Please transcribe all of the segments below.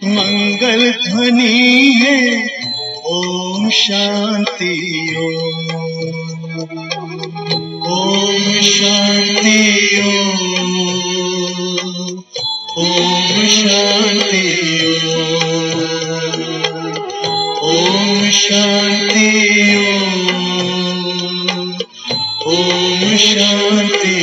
मंगल ध्वनि है ओम शांति ओम शांति ओम शांति ओम शांति ओम शांति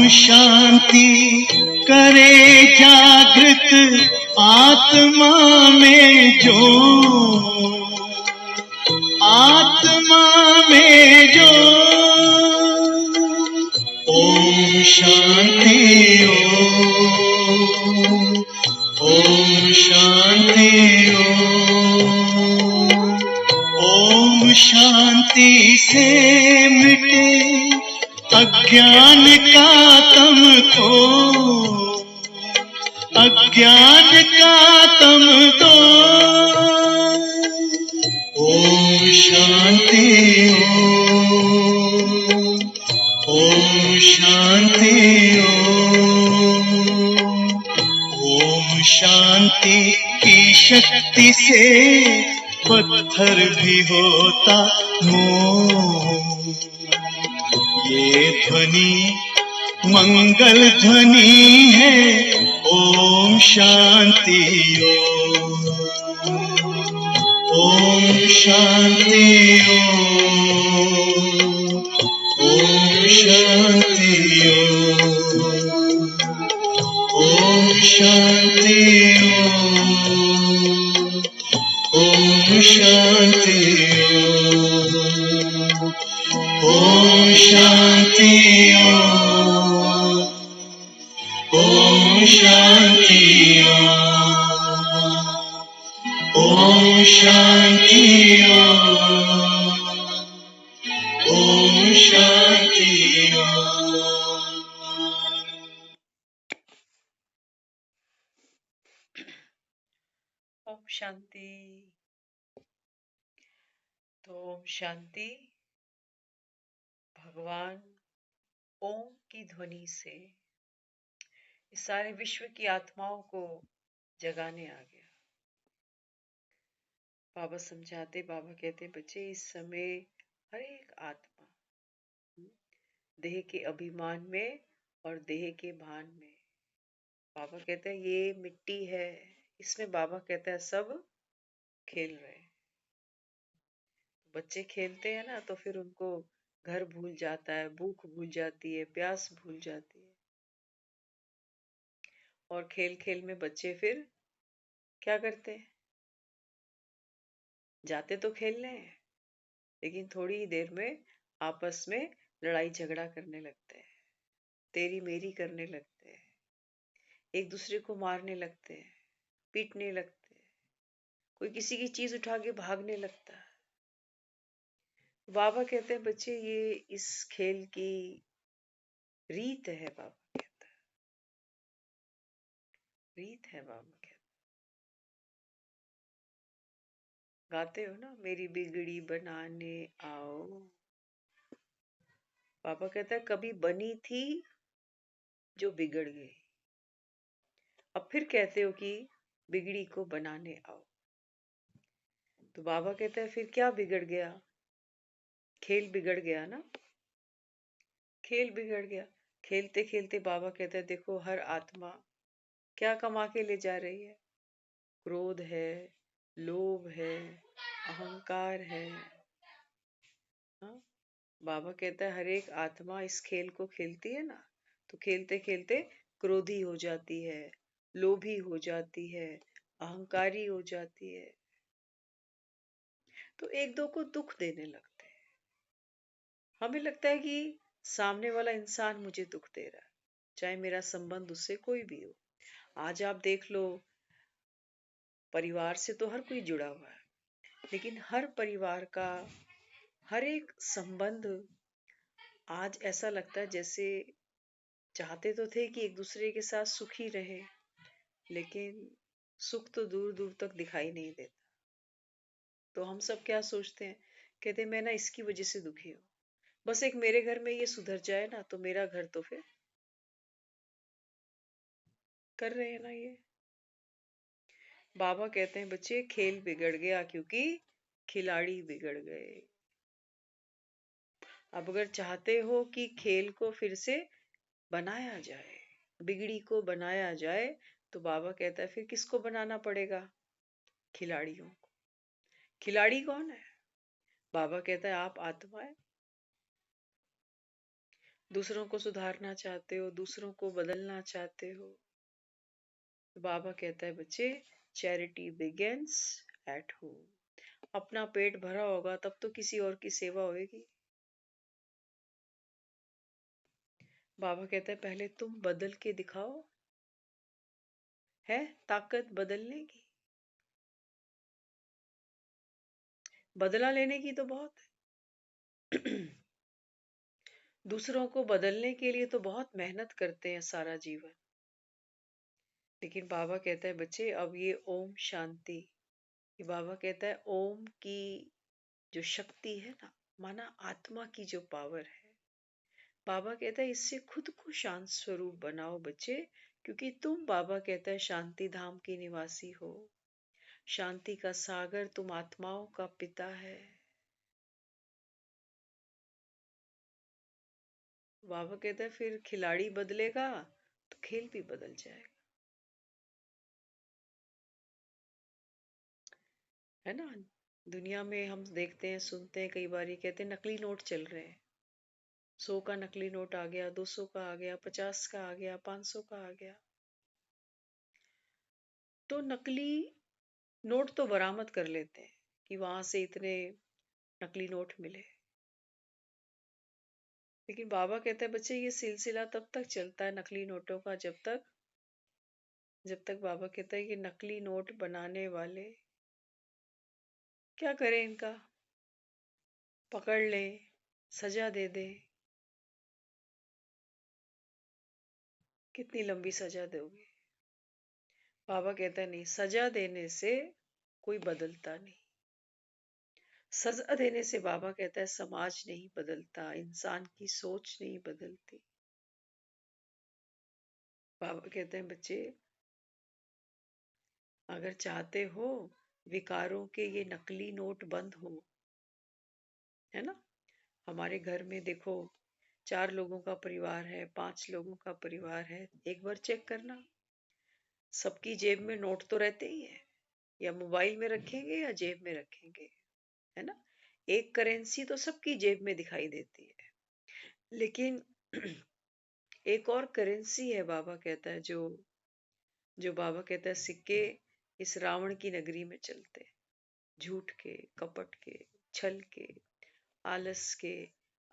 शांति करे जागृत आत्मा में जो ओम शांति ओम शांति ओम शांति से मिटे अज्ञान का तम को अज्ञान का तम दो ओम शांति ओम शांति ओम शांति की शक्ति से पत्थर भी होता मोम ये ध्वनि मंगल ध्वनि है ओम शांति ओम शांति ओम शांति ओम शांति ओम शांति ओम शांति ओम शांति ओम शांति ओम शांति ओम शांति। तो ओम शांति भगवान ओम की ध्वनि से इस सारे विश्व की आत्माओं को जगाने आ गया। बाबा समझाते, बाबा कहते बच्चे इस समय हर एक आत्मा देह के अभिमान में और देह के भान में, बाबा कहते हैं ये मिट्टी है, इसमें बाबा कहता है सब खेल रहे हैं। बच्चे खेलते हैं ना तो फिर उनको घर भूल जाता है, भूख भूल जाती है, प्यास भूल जाती है। और खेल खेल में बच्चे फिर क्या करते हैं, जाते तो खेलने हैं लेकिन थोड़ी ही देर में आपस में लड़ाई झगड़ा करने लगते हैं, तेरी मेरी करने लगते हैं, एक दूसरे को मारने लगते हैं, पीटने लगते हैं, कोई किसी की चीज उठा के भागने लगता है। बाबा कहते हैं बच्चे ये इस खेल की रीत है, बाबा कहता है रीत है। बाबा कहता गाते हो ना, मेरी बिगड़ी बनाने आओ। बाबा कहता है कभी बनी थी जो बिगड़ गई, अब फिर कहते हो कि बिगड़ी को बनाने आओ। तो बाबा कहता है फिर क्या बिगड़ गया, खेल बिगड़ गया ना, खेल बिगड़ गया। खेलते खेलते बाबा कहता है देखो हर आत्मा क्या कमा के ले जा रही है, क्रोध है, लोभ है, अहंकार है। हाँ? बाबा कहता है हर एक आत्मा इस खेल को खेलती है ना, तो खेलते खेलते क्रोधी हो जाती है, लोभी हो जाती है, अहंकारी हो जाती है, तो एक दो को दुख देने लगते हैं। हमें लगता है कि सामने वाला इंसान मुझे दुख दे रहा है, चाहे मेरा संबंध उससे कोई भी हो। आज आप देख लो परिवार से तो हर कोई जुड़ा हुआ है, लेकिन हर परिवार का हर एक संबंध आज ऐसा लगता है जैसे चाहते तो थे कि एक दूसरे के साथ सुखी रहे, लेकिन सुख तो दूर दूर तक दिखाई नहीं देता। तो हम सब क्या सोचते हैं, कहते हैं, मैं ना इसकी वजह से दुखी हूँ, बस एक मेरे घर में ये सुधर जाए ना तो मेरा घर तो फिर कर रहे हैं ना ये। बाबा कहते हैं बच्चे खेल बिगड़ गया क्योंकि खिलाड़ी बिगड़ गए। अब अगर चाहते हो कि खेल को फिर से बनाया जाए, बिगड़ी को बनाया जाए, तो बाबा कहता है फिर किसको बनाना पड़ेगा? खिलाड़ियों को। खिलाड़ी कौन है? बाबा कहता है आप आत्मा है। दूसरों को सुधारना चाहते हो, दूसरों को बदलना चाहते हो, तो बाबा कहता है बच्चे चैरिटी बिगिंस एट होम। अपना पेट भरा होगा तब तो किसी और की सेवा होगी। बाबा कहता है पहले तुम बदल के दिखाओ, है ताकत बदलने की, बदला लेने की तो बहुत है। दूसरों को बदलने के लिए तो बहुत मेहनत करते हैं सारा जीवन, लेकिन बाबा कहता है बच्चे अब ये ओम शांति, ये बाबा कहता है ओम की जो शक्ति है ना, माना आत्मा की जो पावर है, बाबा कहता है इससे खुद को शांत स्वरूप बनाओ बच्चे, क्योंकि तुम, बाबा कहता है, शांति धाम के निवासी हो, शांति का सागर, तुम आत्माओं का पिता है। बाबा कहता है फिर खिलाड़ी बदलेगा तो खेल भी बदल जाएगा, है ना। दुनिया में हम देखते हैं, सुनते हैं, कई बार ये कहते हैं नकली नोट चल रहे हैं। 100 का नकली नोट आ गया, 200 का आ गया, 50 का आ गया, 500 का आ गया। तो नकली नोट तो बरामद कर लेते हैं कि वहां से इतने नकली नोट मिले, लेकिन बाबा कहते हैं बच्चे ये सिलसिला तब तक चलता है नकली नोटों का जब तक बाबा कहता है कि नकली नोट बनाने वाले क्या करें, इनका पकड़ ले, सजा दे दे। कितनी लंबी सजा दोगे? बाबा कहता है नहीं, सजा देने से कोई बदलता नहीं। सजा देने से, बाबा कहता है, समाज नहीं बदलता, इंसान की सोच नहीं बदलती। बाबा कहते हैं बच्चे अगर चाहते हो विकारों के ये नकली नोट बंद हो, है ना। हमारे घर में देखो 4 लोगों का परिवार है, 5 लोगों का परिवार है, एक बार चेक करना, सबकी जेब में नोट तो रहते ही है, या मोबाइल में रखेंगे या जेब में रखेंगे, है ना। एक करेंसी तो सबकी जेब में दिखाई देती है, लेकिन एक और करेंसी है, बाबा कहता है, जो जो बाबा कहता है सिक्के इस रावण की नगरी में चलते हैं, झूठ के, कपट के, छल के, आलस के,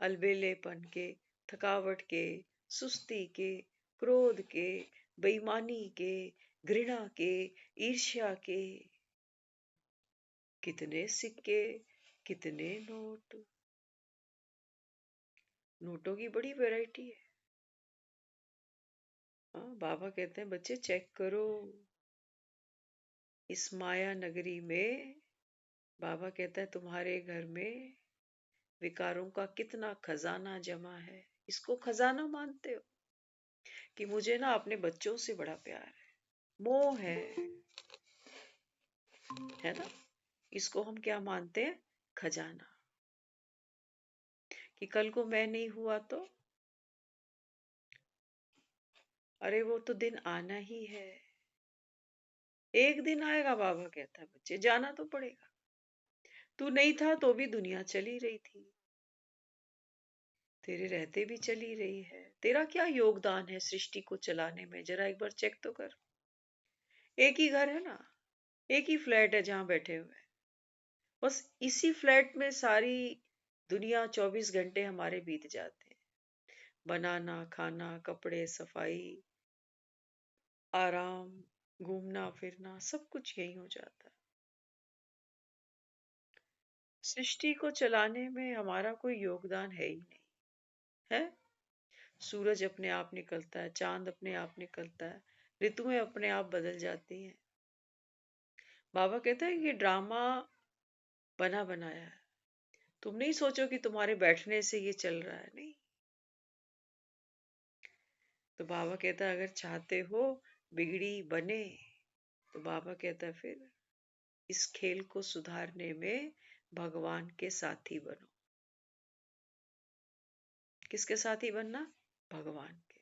अलबेलेपन के, थकावट के, सुस्ती के, क्रोध के, बेईमानी के, घृणा के, ईर्ष्या के। कितने सिक्के, कितने नोट, नोटों की बड़ी वैरायटी है। हाँ, बाबा कहते हैं बच्चे चेक करो इस माया नगरी में, बाबा कहता है तुम्हारे घर में विकारों का कितना खजाना जमा है। इसको खजाना मानते हो कि मुझे ना अपने बच्चों से बड़ा प्यार है, मोह है ना। इसको हम क्या मानते हैं? खजाना। कि कल को मैं नहीं हुआ तो, अरे वो तो दिन आना ही है, एक दिन आएगा, बाबा कहता है बच्चे जाना तो पड़ेगा। तू नहीं था तो भी दुनिया चली रही थी, तेरे रहते भी चली रही है। तेरा क्या योगदान है सृष्टि को चलाने में, जरा एक बार चेक तो कर। एक ही घर है ना, एक ही फ्लैट है जहां बैठे हुए हैं, बस इसी फ्लैट में सारी दुनिया 24 घंटे हमारे बीत जाते हैं। बनाना, खाना, कपड़े, सफाई, आराम, घूमना फिरना सब कुछ यही हो जाता है। सृष्टि को चलाने में हमारा कोई योगदान है ही नहीं है। सूरज अपने आप निकलता है, चांद अपने आप निकलता है, ऋतुएं अपने आप बदल जाती हैं। बाबा कहता है ये ड्रामा बना बनाया है, तुम नहीं सोचो कि तुम्हारे बैठने से ये चल रहा है, नहीं। तो बाबा कहता है अगर चाहते हो बिगड़ी बने, तो बाबा कहता है फिर इस खेल को सुधारने में भगवान के साथी बनो। किसके साथी बनना? भगवान के।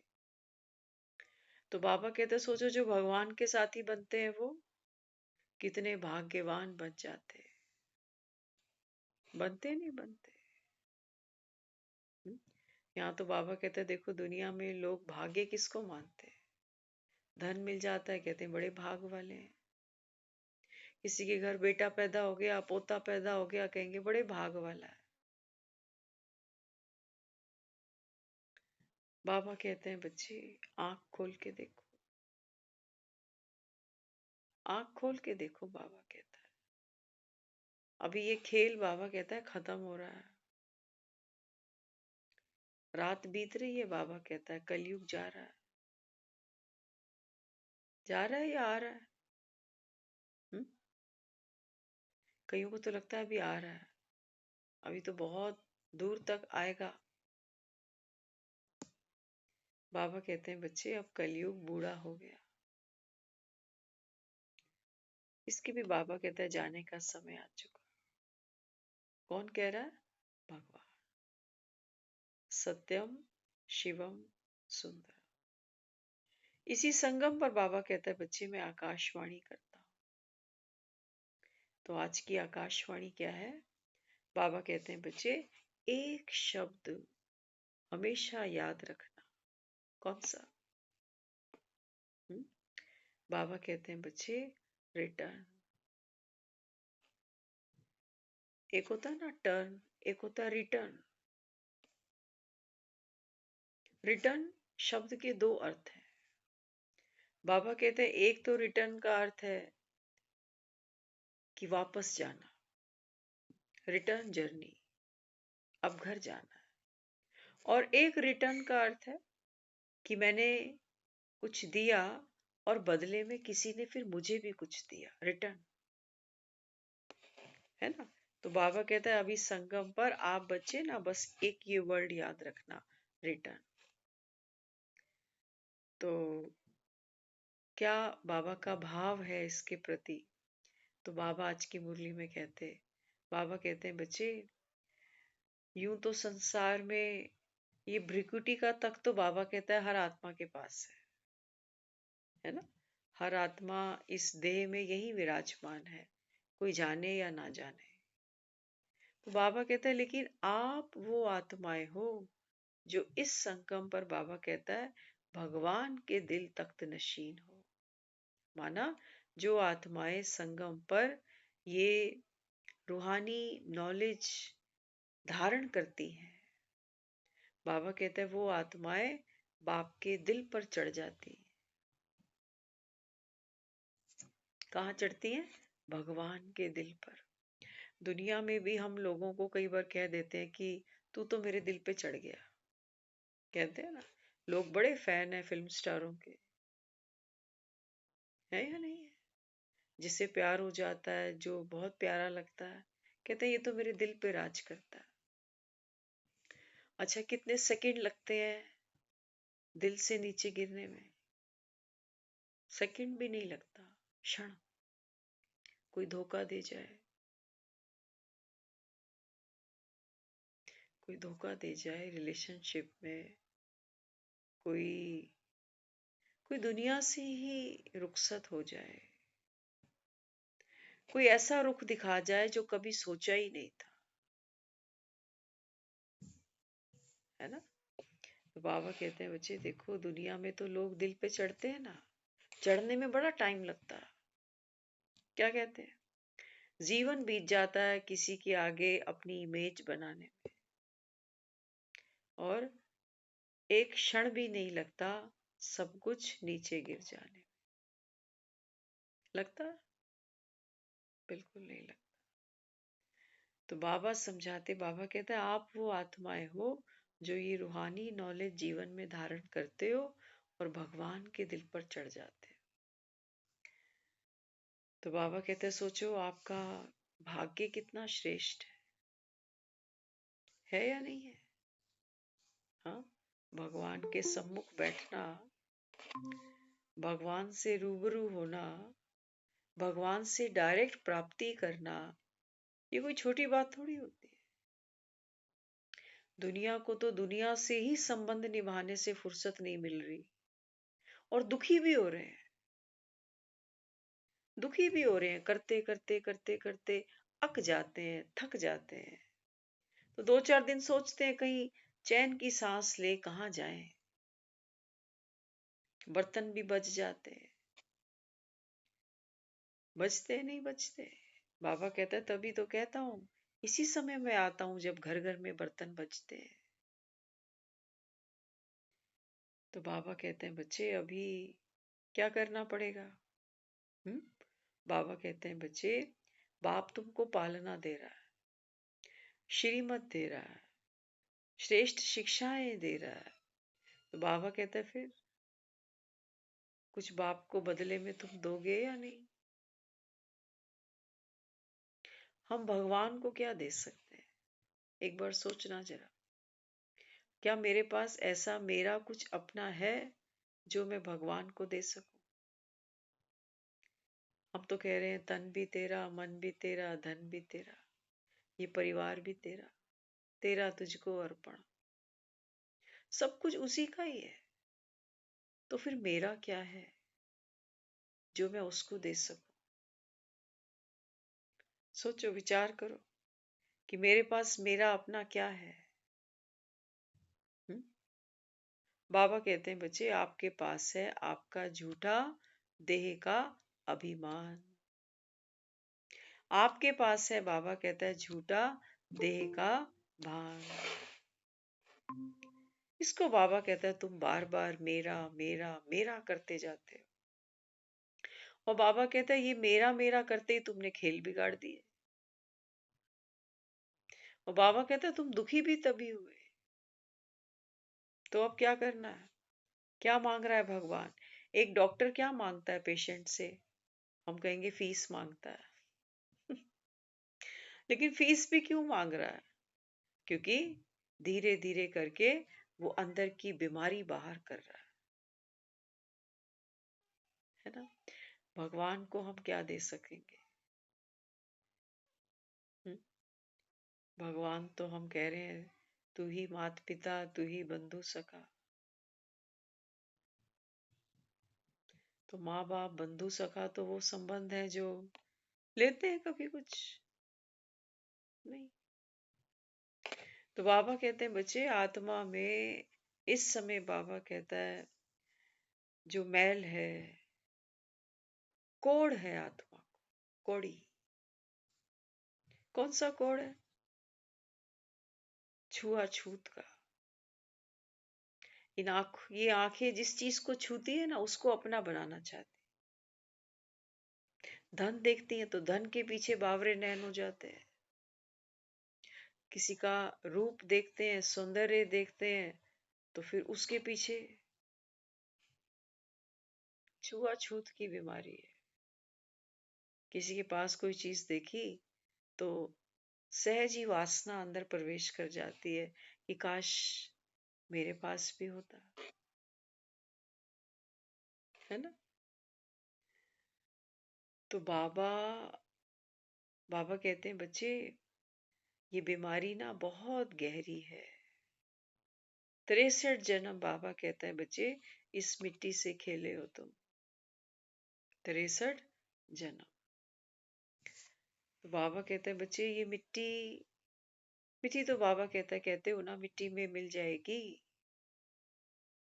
तो बाबा कहते हैं सोचो जो भगवान के साथी बनते हैं वो कितने भाग्यवान बन जाते हैं। बनते नहीं बनते। हम्म? यहाँ तो बाबा कहते हैं देखो दुनिया में लोग भाग्य किसको मानते हैं? धन मिल जाता है कहते हैं बड़े भाग वाले हैं। किसी के घर बेटा पैदा हो गया, पोता पैदा हो गया, कहेंगे बड़े भाग वाला है। बाबा कहते हैं बच्चे आंख खोल के देखो, आंख खोल के देखो। बाबा कहता है अभी ये खेल बाबा कहता है खत्म हो रहा है। रात बीत रही है, बाबा कहता है कलयुग जा रहा है। जा रहा है या आ रहा है? हुँ? कईयों को तो लगता है अभी आ रहा है, अभी तो बहुत दूर तक आएगा। बाबा कहते हैं बच्चे अब कलयुग बूढ़ा हो गया, इसके भी बाबा कहता है जाने का समय आ चुका। कौन कह रहा है? भगवान। सत्यम शिवम सुंदर। इसी संगम पर बाबा कहता है बच्चे मैं आकाशवाणी करता हूँ। तो आज की आकाशवाणी क्या है? बाबा कहते हैं बच्चे एक शब्द हमेशा याद रखना। कौन सा? हुँ? बाबा कहते हैं बच्चे रिटर्न। एक होता है ना टर्न, एक होता है रिटर्न। रिटर्न शब्द के दो अर्थ हैं। बाबा कहते हैं एक तो रिटर्न का अर्थ है कि वापस जाना, रिटर्न जर्नी, अब घर जाना है। और एक रिटर्न का अर्थ है कि मैंने कुछ दिया और बदले में किसी ने फिर मुझे भी कुछ दिया, रिटर्न। है ना? तो बाबा कहता है अभी संगम पर आप बच्चे ना बस एक ये वर्ड याद रखना, रिटर्न। तो क्या बाबा का भाव है इसके प्रति? तो बाबा आज की मुरली में कहते हैं, बाबा कहते हैं बच्चे यूं तो संसार में ये भ्रिकुटी का तक तो बाबा कहता है हर आत्मा के पास है ना? हर आत्मा इस देह में यही विराजमान है, कोई जाने या ना जाने। तो बाबा कहता है लेकिन आप वो आत्माएं हो जो इस संगम पर बाबा कहता है भगवान के दिल तख्त नशीन हो। माना जो आत्माएं संगम पर ये रूहानी नॉलेज धारण करती हैं, बाबा कहता है वो आत्माएं बाप के दिल पर चढ़ जाती हैं। कहाँ चढ़ती हैं? भगवान के दिल पर। दुनिया में भी हम लोगों को कई बार कह देते हैं कि तू तो मेरे दिल पे चढ़ गया, कहते हैं ना। लोग बड़े फैन हैं फिल्म स्टारों के, है या नहीं है? जिससे प्यार हो जाता है, जो बहुत प्यारा लगता है, कहते हैं ये तो मेरे दिल पे राज करता है। अच्छा कितने सेकंड लगते हैं दिल से नीचे गिरने में? सेकंड भी नहीं लगता, क्षण। कोई धोखा दे जाए, कोई धोखा दे जाए रिलेशनशिप में, कोई कोई दुनिया से ही रुखसत हो जाए, कोई ऐसा रुख दिखा जाए जो कभी सोचा ही नहीं था, है ना? तो बाबा कहते हैं बच्चे देखो दुनिया में तो लोग दिल पे चढ़ते हैं ना, चढ़ने में बड़ा टाइम लगता है। क्या कहते हैं? जीवन बीत जाता है किसी के आगे अपनी इमेज बनाने में, और एक क्षण भी नहीं लगता सब कुछ नीचे गिर जाने में। लगता है? बिल्कुल नहीं लगता। तो बाबा समझाते, बाबा कहते हैं आप वो आत्माएं हो जो ये रूहानी नॉलेज जीवन में धारण करते हो और भगवान के दिल पर चढ़ जाते हो। तो बाबा कहते हैं सोचो आपका भाग्य कितना श्रेष्ठ है या नहीं है? हाँ, भगवान के सम्मुख बैठना, भगवान से रूबरू होना, भगवान से डायरेक्ट प्राप्ति करना, ये कोई छोटी बात थोड़ी होती है। दुनिया को तो दुनिया से ही संबंध निभाने से फुर्सत नहीं मिल रही और दुखी भी हो रहे हैं, दुखी भी हो रहे हैं, करते करते करते करते अक जाते हैं, थक जाते हैं। तो 2-4 दिन सोचते हैं कहीं चैन की सांस ले, कहाँ जाएं। बर्तन भी बच जाते हैं, बचते नहीं बचते। बाबा कहता है तभी तो कहता हूँ इसी समय में आता हूँ जब घर घर में बर्तन बचते हैं। तो बाबा कहते हैं बच्चे अभी क्या करना पड़ेगा? हम्म? बाबा कहते हैं बच्चे, बाप तुमको पालना दे रहा है, श्रीमत दे रहा है, श्रेष्ठ शिक्षाएं दे रहा है। तो बाबा कहता है फिर कुछ बाप को बदले में तुम दोगे या नहीं? हम भगवान को क्या दे सकते हैं? एक बार सोचना जरा। क्या मेरे पास ऐसा मेरा कुछ अपना है जो मैं भगवान को दे सकूं? हम तो कह रहे हैं तन भी तेरा, मन भी तेरा, धन भी तेरा, ये परिवार भी तेरा, तेरा तुझको अर्पण। सब कुछ उसी का ही है। तो फिर मेरा क्या है जो मैं उसको दे सकूं? सोचो, विचार करो कि मेरे पास मेरा अपना क्या है। हुँ? बाबा कहते हैं बच्चे आपके पास है आपका झूठा देह का अभिमान। आपके पास है, बाबा कहता है, झूठा देह का भान। इसको बाबा कहता है तुम बार बार मेरा मेरा मेरा करते जाते हो। और बाबा कहता है ये मेरा मेरा करते ही तुमने खेल बिगाड़ दिए। और बाबा कहता है तुम दुखी भी तभी हुए। तो अब क्या करना है? क्या मांग रहा है भगवान? एक डॉक्टर क्या मांगता है पेशेंट से? हम कहेंगे फीस मांगता है। लेकिन फीस भी क्यों मांग रहा है? क्योंकि धीरे धीरे करके वो अंदर की बीमारी बाहर कर रहा है ना? भगवान को हम क्या दे सकेंगे? हम्म? भगवान तो हम कह रहे हैं तू ही माता पिता, तू ही बंधु सखा। तो माँ बाप, बंधु सखा तो वो संबंध है जो लेते हैं कभी कुछ नहीं। तो बाबा कहते हैं बच्चे आत्मा में इस समय बाबा कहता है जो मैल है, कोढ़ है आत्मा को, कोड़ी। कौन सा कोढ़ है? छुआछूत का। ये आंखें जिस चीज को छूती है ना उसको अपना बनाना चाहती। धन देखती हैं तो धन के पीछे बावरे नैन हो जाते हैं। किसी का रूप देखते हैं, सौंदर्य देखते हैं तो फिर उसके पीछे। छुआछूत की बीमारी है। किसी के पास कोई चीज देखी तो सहज ही वासना अंदर प्रवेश कर जाती है कि काश मेरे पास भी होता, है ना? तो बाबा बाबा कहते हैं बच्चे ये बीमारी ना बहुत गहरी है। 63 जन्म बाबा कहता है बच्चे इस मिट्टी से खेले हो तुम। 63 जन्म। तो बाबा कहते हैं बच्चे ये मिट्टी, मिट्टी तो बाबा कहते हो ना मिट्टी में मिल जाएगी।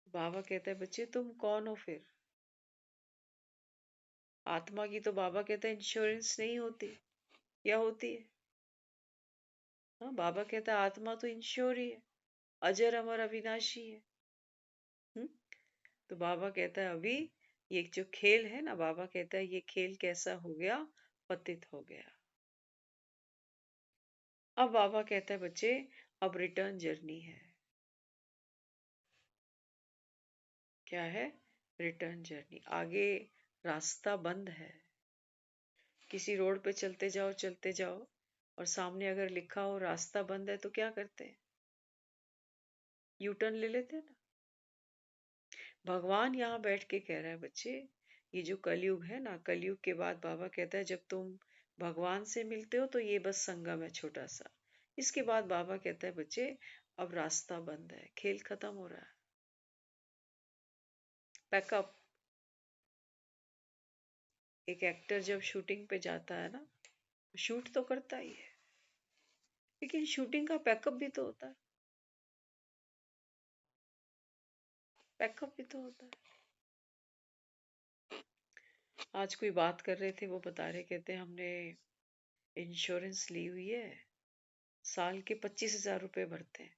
बाबा कहता है बच्चे तुम कौन हो फिर? आत्मा की तो बाबा कहता है इंश्योरेंस नहीं होती, या होती है? हाँ, बाबा कहता है आत्मा तो इंश्योर ही है, अजर अमर अविनाशी है। हम्म? तो बाबा कहता है अभी ये जो खेल है ना, बाबा कहता है ये खेल कैसा हो गया, पतित हो गया। अब बाबा कहता है बच्चे, अब रिटर्न जर्नी है। क्या है? Return journey. आगे रास्ता बंद है। किसी रोड पे चलते जाओ और सामने अगर लिखा हो रास्ता बंद है तो क्या करते हैं? यू टर्न ले लेते हैं ना। भगवान यहाँ बैठ के कह रहा है बच्चे, ये जो कलयुग है ना, कलयुग के बाद बाबा कहता है जब तुम भगवान से मिलते हो तो ये बस संगम है छोटा सा। इसके बाद बाबा कहता है बच्चे, अब रास्ता बंद है, खेल खत्म हो रहा है। पैकअप। एक एक्टर जब शूटिंग पे जाता है ना, शूट तो करता ही है, लेकिन शूटिंग का पैकअप भी तो होता है। पैकअप भी तो होता है। आज कोई बात कर रहे थे, वो बता रहे, कहते हमने इंश्योरेंस ली हुई है, साल के 25,000 रुपए भरते हैं।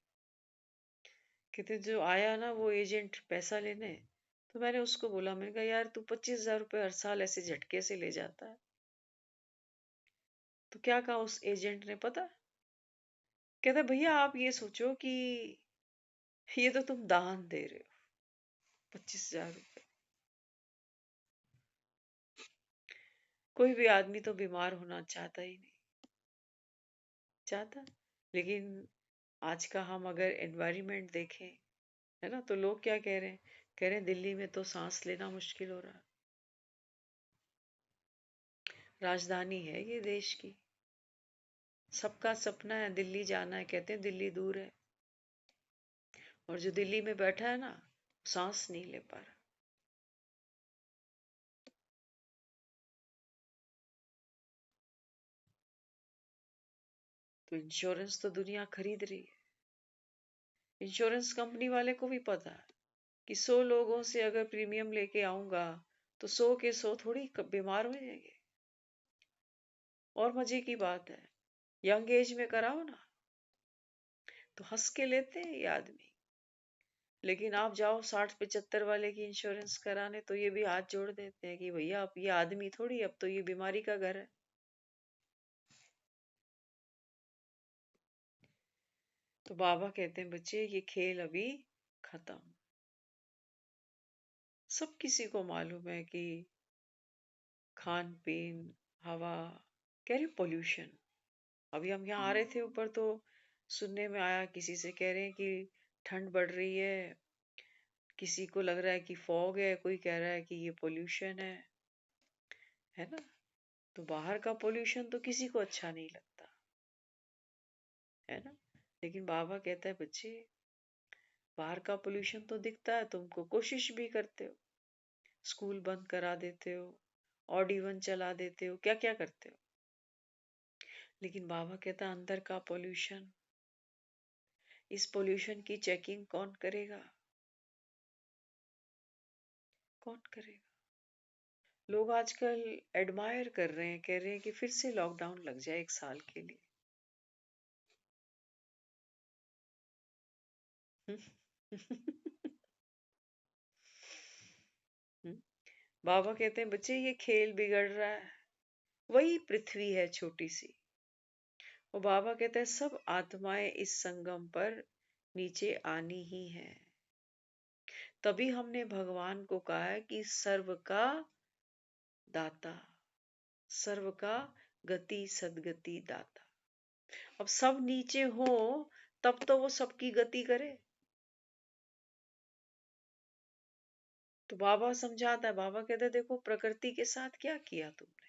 कहते जो आया ना वो एजेंट पैसा लेने, तो मैंने उसको बोला, मैंने कहा यार तू 25,000 रुपए हर साल ऐसे झटके से ले जाता है। तो क्या कहा उस एजेंट ने पता? कहता भैया आप ये सोचो कि ये तो तुम दान दे रहे हो, 25,000 रुपए। कोई भी आदमी तो बीमार होना चाहता ही नहीं चाहता। लेकिन आज का हम अगर एनवायरनमेंट देखें, है ना, तो लोग क्या कह रहे हैं? कह रहे हैं दिल्ली में तो सांस लेना मुश्किल हो रहा है। राजधानी है ये देश की, सबका सपना है दिल्ली जाना है, कहते हैं दिल्ली दूर है, और जो दिल्ली में बैठा है ना, सांस नहीं ले पा रहा। तो इंश्योरेंस तो दुनिया खरीद रही है। इंश्योरेंस कंपनी वाले को भी पता है कि 100 लोगों से अगर प्रीमियम लेके आऊंगा तो 100 के 100 थोड़ी बीमार हो जाएंगे। और मजे की बात है, यंग एज में कराओ ना तो हंस के लेते हैं ये आदमी। लेकिन आप जाओ 60-75 वाले की इंश्योरेंस कराने तो ये भी हाथ जोड़ देते हैं कि भैया अब ये आदमी थोड़ी, अब तो ये बीमारी का घर है। तो बाबा कहते हैं बच्चे ये खेल अभी खत्म। सब किसी को मालूम है कि खान पीन, हवा, कह रहे पोल्यूशन। अभी हम यहाँ आ रहे थे ऊपर तो सुनने में आया, किसी से कह रहे हैं कि ठंड बढ़ रही है, किसी को लग रहा है कि फॉग है, कोई कह रहा है कि ये पोल्यूशन है ना। तो बाहर का पोल्यूशन तो किसी को अच्छा नहीं लगता, है ना। लेकिन बाबा कहता है बच्चे, बाहर का पोल्यूशन तो दिखता है तुमको, कोशिश भी करते हो, स्कूल बंद करा देते हो, ऑड इवन चला देते हो, क्या क्या करते हो। लेकिन बाबा कहता है अंदर का पोल्यूशन, इस पोल्यूशन की चेकिंग कौन करेगा? कौन करेगा? लोग आजकल एडमायर कर रहे हैं, कह रहे हैं कि फिर से लॉकडाउन लग जाए 1 साल के लिए। बाबा कहते हैं बच्चे ये खेल बिगड़ रहा है, वही पृथ्वी है छोटी सी। और बाबा कहते हैं सब आत्माएं इस संगम पर नीचे आनी ही है। तभी हमने भगवान को कहा है कि सर्व का दाता, सर्व का गति सदगति दाता। अब सब नीचे हो तब तो वो सबकी गति करे। तो बाबा समझाता है, बाबा कहते हैं देखो प्रकृति के साथ क्या किया तुमने,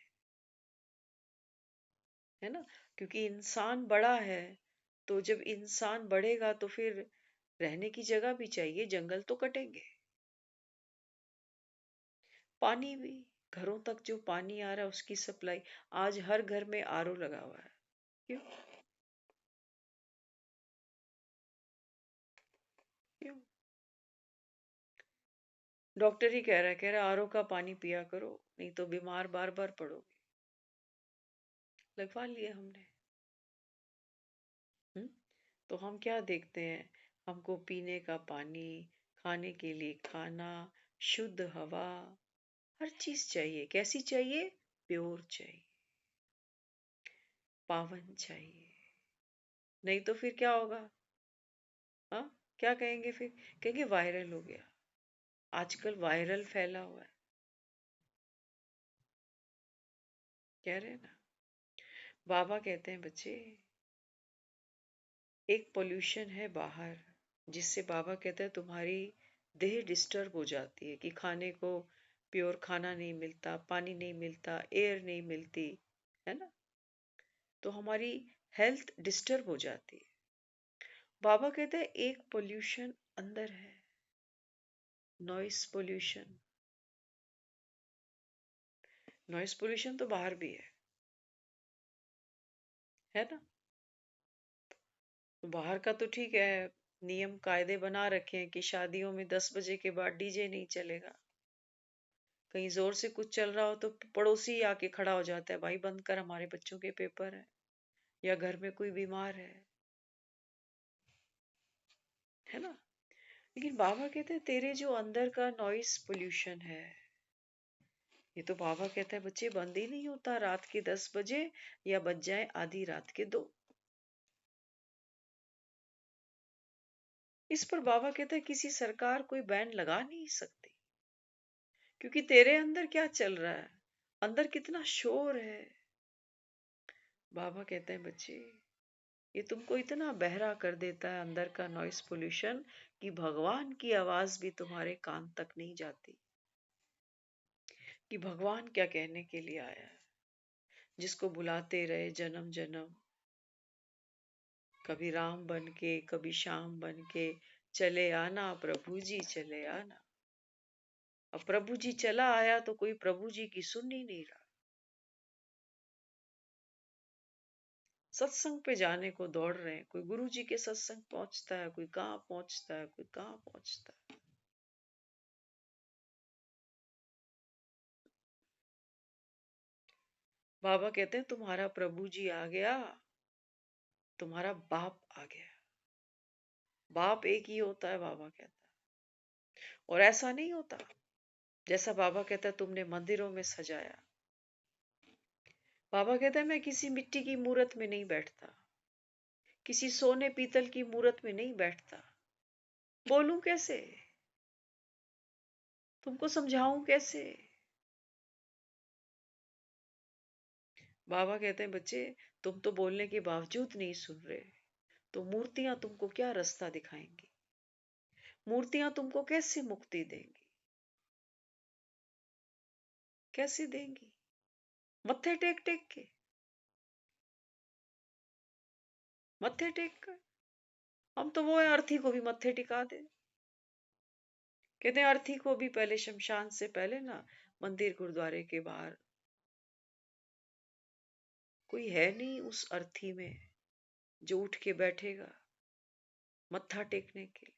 है ना। क्योंकि इंसान बड़ा है, तो जब इंसान बढ़ेगा तो फिर रहने की जगह भी चाहिए, जंगल तो कटेंगे। पानी भी, घरों तक जो पानी आ रहा है उसकी सप्लाई, आज हर घर में आरओ लगा हुआ है। क्यों? क्यों? डॉक्टर ही कह रहा है आरओ का पानी पिया करो, नहीं तो बीमार बार बार पड़ोगे। लगवा लिया हमने। हम्म। तो हम क्या देखते हैं? हमको पीने का पानी, खाने के लिए खाना, शुद्ध हवा, हर चीज चाहिए। कैसी चाहिए? प्योर चाहिए, पावन चाहिए। नहीं तो फिर क्या होगा? हाँ, क्या कहेंगे फिर? कहेंगे वायरल हो गया। आजकल वायरल फैला हुआ है, कह रहे हैं ना। बाबा कहते हैं बच्चे, एक पोल्यूशन है बाहर, जिससे बाबा कहते हैं तुम्हारी देह डिस्टर्ब हो जाती है, कि खाने को प्योर खाना नहीं मिलता, पानी नहीं मिलता, एयर नहीं मिलती, है ना। तो हमारी हेल्थ डिस्टर्ब हो जाती है। बाबा कहते हैं एक पोल्यूशन अंदर है, नॉइस पोल्यूशन। नॉइस पोल्यूशन तो बाहर भी है ना। तो बाहर का तो ठीक है, नियम कायदे बना रखे हैं कि शादियों में 10 बजे के बाद डीजे नहीं चलेगा। कहीं जोर से कुछ चल रहा हो तो पड़ोसी आके खड़ा हो जाता है, भाई बंद कर, हमारे बच्चों के पेपर है, या घर में कोई बीमार है ना। लेकिन बाबा कहते हैं तेरे जो अंदर का नॉइस पोल्यूशन है, ये तो बाबा कहता है बच्चे बंद ही नहीं होता रात के 10 बजे, या बज जाए आधी रात के 2। इस पर बाबा कहता है किसी सरकार कोई बैन लगा नहीं सकती, क्योंकि तेरे अंदर क्या चल रहा है, अंदर कितना शोर है। बाबा कहते हैं बच्चे, ये तुमको इतना बहरा कर देता है अंदर का नॉइस पोल्यूशन, कि भगवान की आवाज भी तुम्हारे कान तक नहीं जाती, कि भगवान क्या कहने के लिए आया है, जिसको बुलाते रहे जन्म जन्म, कभी राम बन के, कभी श्याम बन के, चले आना प्रभु जी चले आना। अब प्रभु जी चला आया तो कोई प्रभु जी की सुन ही नहीं रहा। सत्संग पे जाने को दौड़ रहे हैं, कोई गुरु जी के सत्संग पहुंचता है, कोई कहाँ पहुंचता है, कोई कहाँ पहुंचता है। बाबा कहते हैं तुम्हारा प्रभु जी आ गया, तुम्हारा बाप आ गया। बाप एक ही होता है, बाबा कहता है। और ऐसा नहीं होता जैसा बाबा कहता है तुमने मंदिरों में सजाया। बाबा कहता है मैं किसी मिट्टी की मूर्त में नहीं बैठता, किसी सोने पीतल की मूर्त में नहीं बैठता। बोलूं कैसे, तुमको समझाऊं कैसे? बाबा कहते हैं बच्चे, तुम तो बोलने के बावजूद नहीं सुन रहे, तो मूर्तियां तुमको क्या रास्ता दिखाएंगी? मूर्तियां तुमको कैसे मुक्ति देंगी? कैसे देंगी? मत्थे टेक टेक के, मत्थे टेक कर। हम तो वो है अर्थी को भी मत्थे टिका दे। कहते हैं अर्थी को भी पहले शमशान से पहले ना, मंदिर गुरुद्वारे के बाहर कोई है नहीं उस अर्थी में जो उठ के बैठेगा मत्था टेकने के लिए।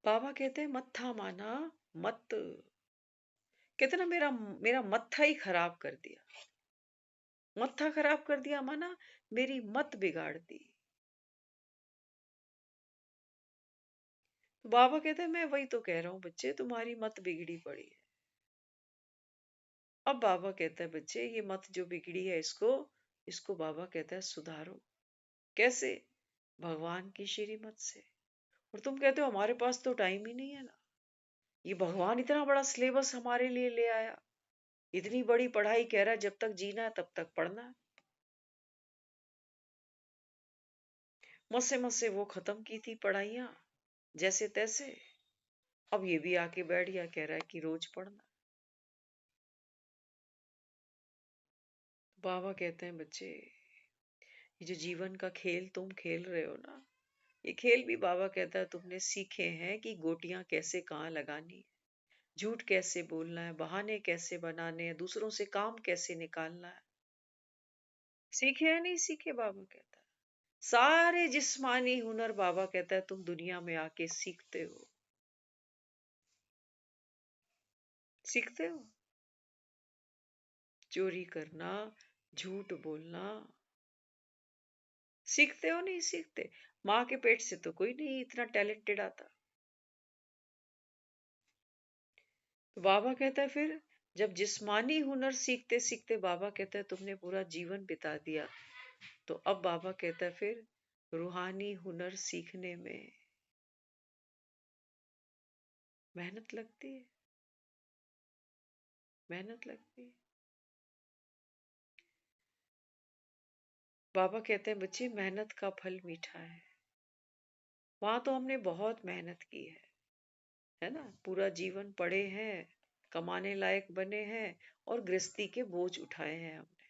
बाबा कहते हैं मत्था माना मत। कहते ना मेरा मेरा मत्था ही खराब कर दिया। मत्था खराब कर दिया माना मेरी मत बिगाड़ दी। तो बाबा कहते हैं मैं वही तो कह रहा हूं बच्चे, तुम्हारी मत बिगड़ी पड़ी है। अब बाबा कहता है बच्चे ये मत जो बिगड़ी है, इसको इसको बाबा कहता है सुधारो। कैसे? भगवान की श्रीमत से। और तुम कहते हो हमारे पास तो टाइम ही नहीं है ना। ये भगवान इतना बड़ा सिलेबस हमारे लिए ले आया, इतनी बड़ी पढ़ाई, कह रहा है जब तक जीना है तब तक पढ़ना है। मसे मसे वो खत्म की थी पढ़ाइयां, जैसे तैसे। अब ये भी आके बैठ गया, कह रहा है कि रोज पढ़ना। बाबा कहते हैं बच्चे, ये जो जीवन का खेल तुम खेल रहे हो ना, ये खेल भी बाबा कहता है तुमने सीखे हैं कि गोटियां कैसे कहाँ लगानी है, झूठ कैसे बोलना है, बहाने कैसे बनाने हैं, दूसरों से काम कैसे निकालना है। सीखे या नहीं सीखे? बाबा कहता है सारे जिस्मानी हुनर बाबा कहता है तुम दुनिया में आके सीखते हो। सीखते हो चोरी करना, झूठ बोलना, सीखते हो नहीं सीखते? माँ के पेट से तो कोई नहीं इतना टैलेंटेड आता। तो बाबा कहता है फिर जब जिस्मानी हुनर सीखते सीखते बाबा कहता है तुमने पूरा जीवन बिता दिया, तो अब बाबा कहता है फिर रूहानी हुनर सीखने में मेहनत लगती है, मेहनत लगती है। बाबा कहते हैं बच्चे मेहनत का फल मीठा है। वहां तो हमने बहुत मेहनत की है ना, पूरा जीवन पढ़े हैं, कमाने लायक बने हैं और गृहस्थी के बोझ उठाए हैं हमने,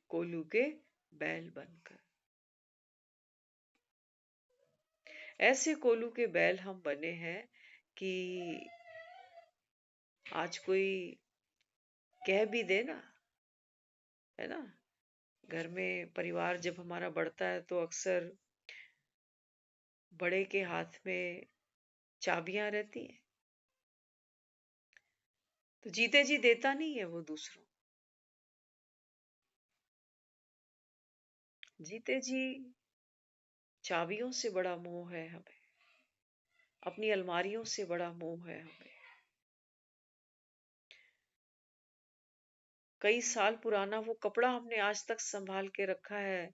कोल्हू के बैल बनकर। ऐसे कोल्हू के बैल हम बने हैं कि आज कोई कह भी दे ना, है ना, घर में परिवार जब हमारा बढ़ता है तो अक्सर बड़े के हाथ में चाबियां रहती हैं, तो जीते जी देता नहीं है वो दूसरों, जीते जी चाबियों से बड़ा मोह है हमें, अपनी अलमारियों से बड़ा मोह है हमें। कई साल पुराना वो कपड़ा हमने आज तक संभाल के रखा है,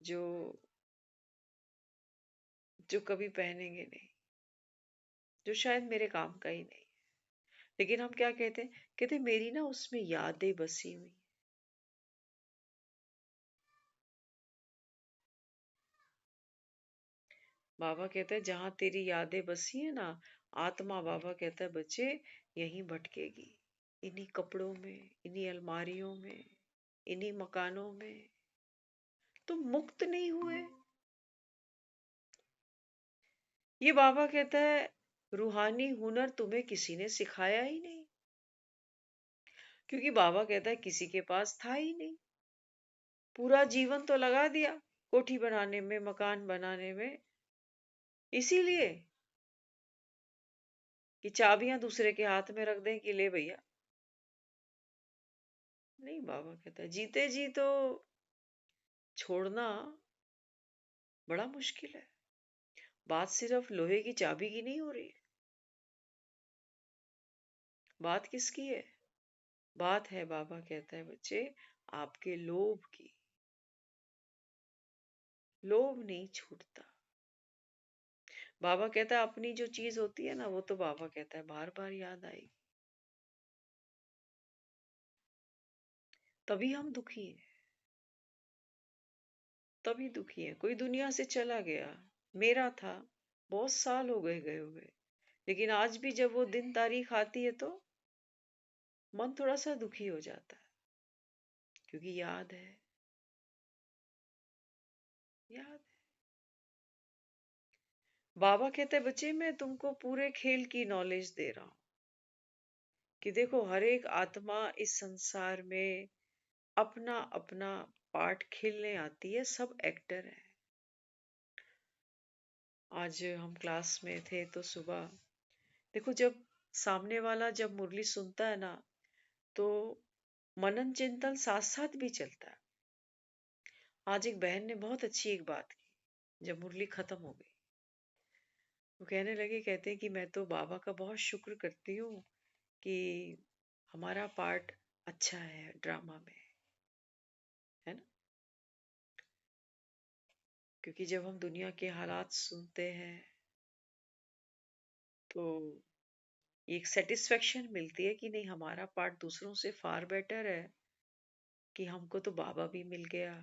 जो जो कभी पहनेंगे नहीं, जो शायद मेरे काम का ही नहीं। लेकिन हम क्या कहते हैं, कहते मेरी ना उसमें यादें बसी हुई। बाबा कहते हैं जहां तेरी यादें बसी है ना, आत्मा बाबा कहता है बच्चे यहीं भटकेगी, इन्हीं कपड़ों में, इन्हीं अलमारियों में, इन्हीं मकानों में। तुम मुक्त नहीं हुए। ये बाबा कहता है रूहानी हुनर तुम्हें किसी ने सिखाया ही नहीं, क्योंकि बाबा कहता है किसी के पास था ही नहीं। पूरा जीवन तो लगा दिया कोठी बनाने में, मकान बनाने में, इसीलिए कि चाबियां दूसरे के हाथ में रख दें कि ले भैया। नहीं, बाबा कहता है जीते जी तो छोड़ना बड़ा मुश्किल है। बात सिर्फ लोहे की चाबी की नहीं हो रही है, बात किसकी है? बात है, बाबा कहता है बच्चे, आपके लोभ की। लोभ नहीं छूटता। बाबा कहता है अपनी जो चीज होती है ना, वो तो बाबा कहता है बार बार याद आएगी, तभी हम दुखी हैं, तभी दुखी हैं। कोई दुनिया से चला गया, मेरा था, बहुत साल हो गए गए हुए, लेकिन आज भी जब वो दिन तारीख आती है तो मन थोड़ा सा दुखी हो जाता है, क्योंकि याद है, याद है। बाबा कहते हैं बच्चे मैं तुमको पूरे खेल की नॉलेज दे रहा हूं कि देखो हर एक आत्मा इस संसार में अपना अपना पार्ट खेलने आती है, सब एक्टर है। आज हम क्लास में थे तो सुबह देखो, जब सामने वाला जब मुरली सुनता है ना, तो मनन चिंतन साथ साथ भी चलता है। आज एक बहन ने बहुत अच्छी एक बात की, जब मुरली खत्म हो गई, वो कहने लगे, कहते हैं कि मैं तो बाबा का बहुत शुक्र करती हूँ कि हमारा पार्ट अच्छा है ड्रामा में, है ना। क्योंकि जब हम दुनिया के हालात सुनते हैं तो एक सेटिस्फेक्शन मिलती है कि नहीं, हमारा पार्ट दूसरों से फार बेटर है, कि हमको तो बाबा भी मिल गया,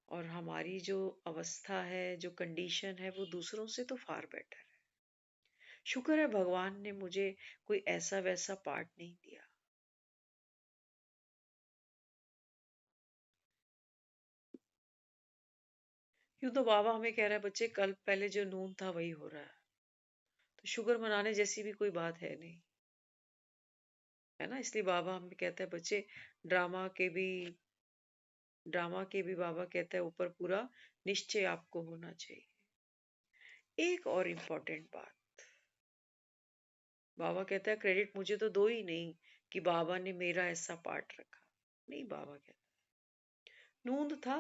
और हमारी जो अवस्था है, जो कंडीशन है, वो दूसरों से तो फार बेटर है। शुक्र है भगवान ने मुझे कोई ऐसा वैसा पार्ट नहीं दिया। यूं तो बाबा हमें कह रहा है बच्चे कल पहले जो नून था वही हो रहा है, तो शुक्र मनाने जैसी भी कोई बात है नहीं, है ना। इसलिए बाबा हमें कहता है बच्चे ड्रामा के भी, ड्रामा के भी बाबा कहता है ऊपर पूरा निश्चय आपको होना चाहिए। एक और इम्पोर्टेंट बात, बाबा कहता है क्रेडिट मुझे तो दो ही नहीं कि बाबा ने मेरा ऐसा पार्ट रखा। नहीं, बाबा कहता नूंद था।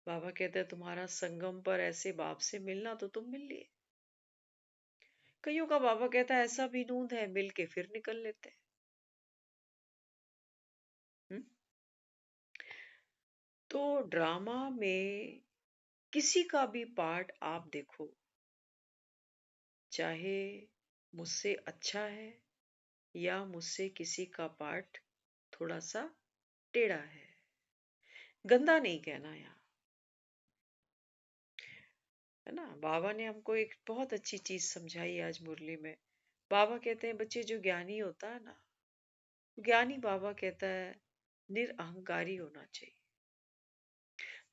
बाबा कहता है तुम्हारा संगम पर ऐसे बाप से मिलना तो तुम मिल लिए, कईयों का बाबा कहता है ऐसा भी नूंद है, मिल के फिर निकल लेते हैं। हम्म? तो ड्रामा में किसी का भी पार्ट आप देखो, चाहे मुझसे अच्छा है या मुझसे किसी का पार्ट थोड़ा सा टेढ़ा है, गंदा नहीं कहना यहाँ, है ना। बाबा ने हमको एक बहुत अच्छी चीज समझाई आज मुरली में। बाबा कहते हैं बच्चे जो ज्ञानी होता है ना, ज्ञानी बाबा कहता है निरअहंकारी होना चाहिए।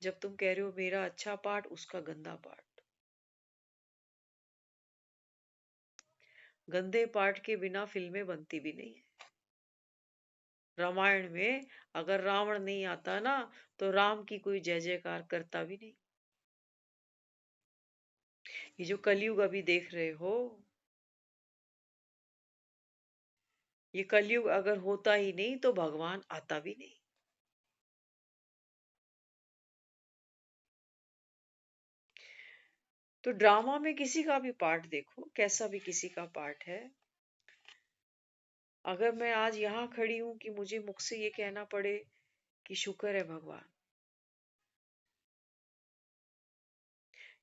जब तुम कह रहे हो मेरा अच्छा पार्ट उसका गंदा पार्ट, गंदे पार्ट के बिना फिल्में बनती भी नहीं है। रामायण में अगर रावण नहीं आता ना, तो राम की कोई जय जयकार करता भी नहीं। ये जो कलयुग अभी देख रहे हो, ये कलयुग अगर होता ही नहीं तो भगवान आता भी नहीं। तो ड्रामा में किसी का भी पार्ट देखो, कैसा भी किसी का पार्ट है, अगर मैं आज यहाँ खड़ी हूं कि मुझे मुख से ये कहना पड़े कि शुक्र है भगवान,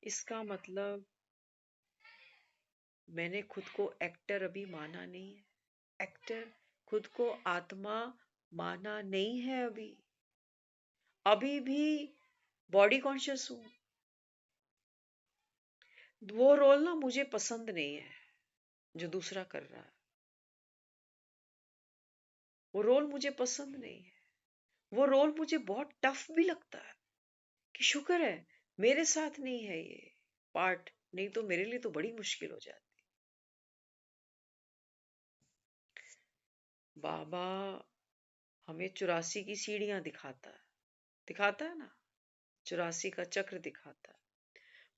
इसका मतलब मैंने खुद को एक्टर अभी माना नहीं है। एक्टर, खुद को आत्मा माना नहीं है अभी। अभी भी बॉडी कॉन्शियस हूं। वो रोल ना मुझे पसंद नहीं है जो दूसरा कर रहा है। वो रोल मुझे पसंद नहीं है। वो रोल मुझे बहुत टफ भी लगता है कि शुक्र है मेरे साथ नहीं है ये पार्ट, नहीं तो मेरे लिए तो बड़ी मुश्किल हो जाती। बाबा हमें 84 की सीढ़ियां दिखाता है ना, 84 का चक्र दिखाता है।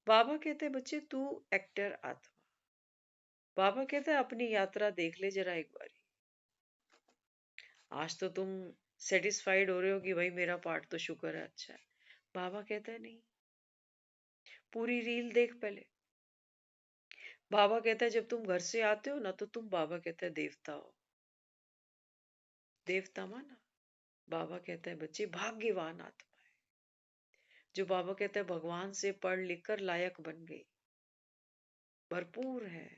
बाबा कहते हैं बच्चे तू एक्टर आत्मा, बाबा कहता है अपनी यात्रा देख ले जरा एक बारी। आज तो तुम सेटिस्फाइड हो रहे हो कि भाई मेरा पार्ट तो शुक्र है अच्छा है। बाबा कहता है नहीं, पूरी रील देख पहले। बाबा कहता है जब तुम घर से आते हो ना, तो तुम, बाबा कहता है देवता हो, देवता माना। बाबा कहता है बच्चे भाग्यवान आत्मा है, जो बाबा कहता है भगवान से पढ़ लिख कर लायक बन गई, भरपूर है।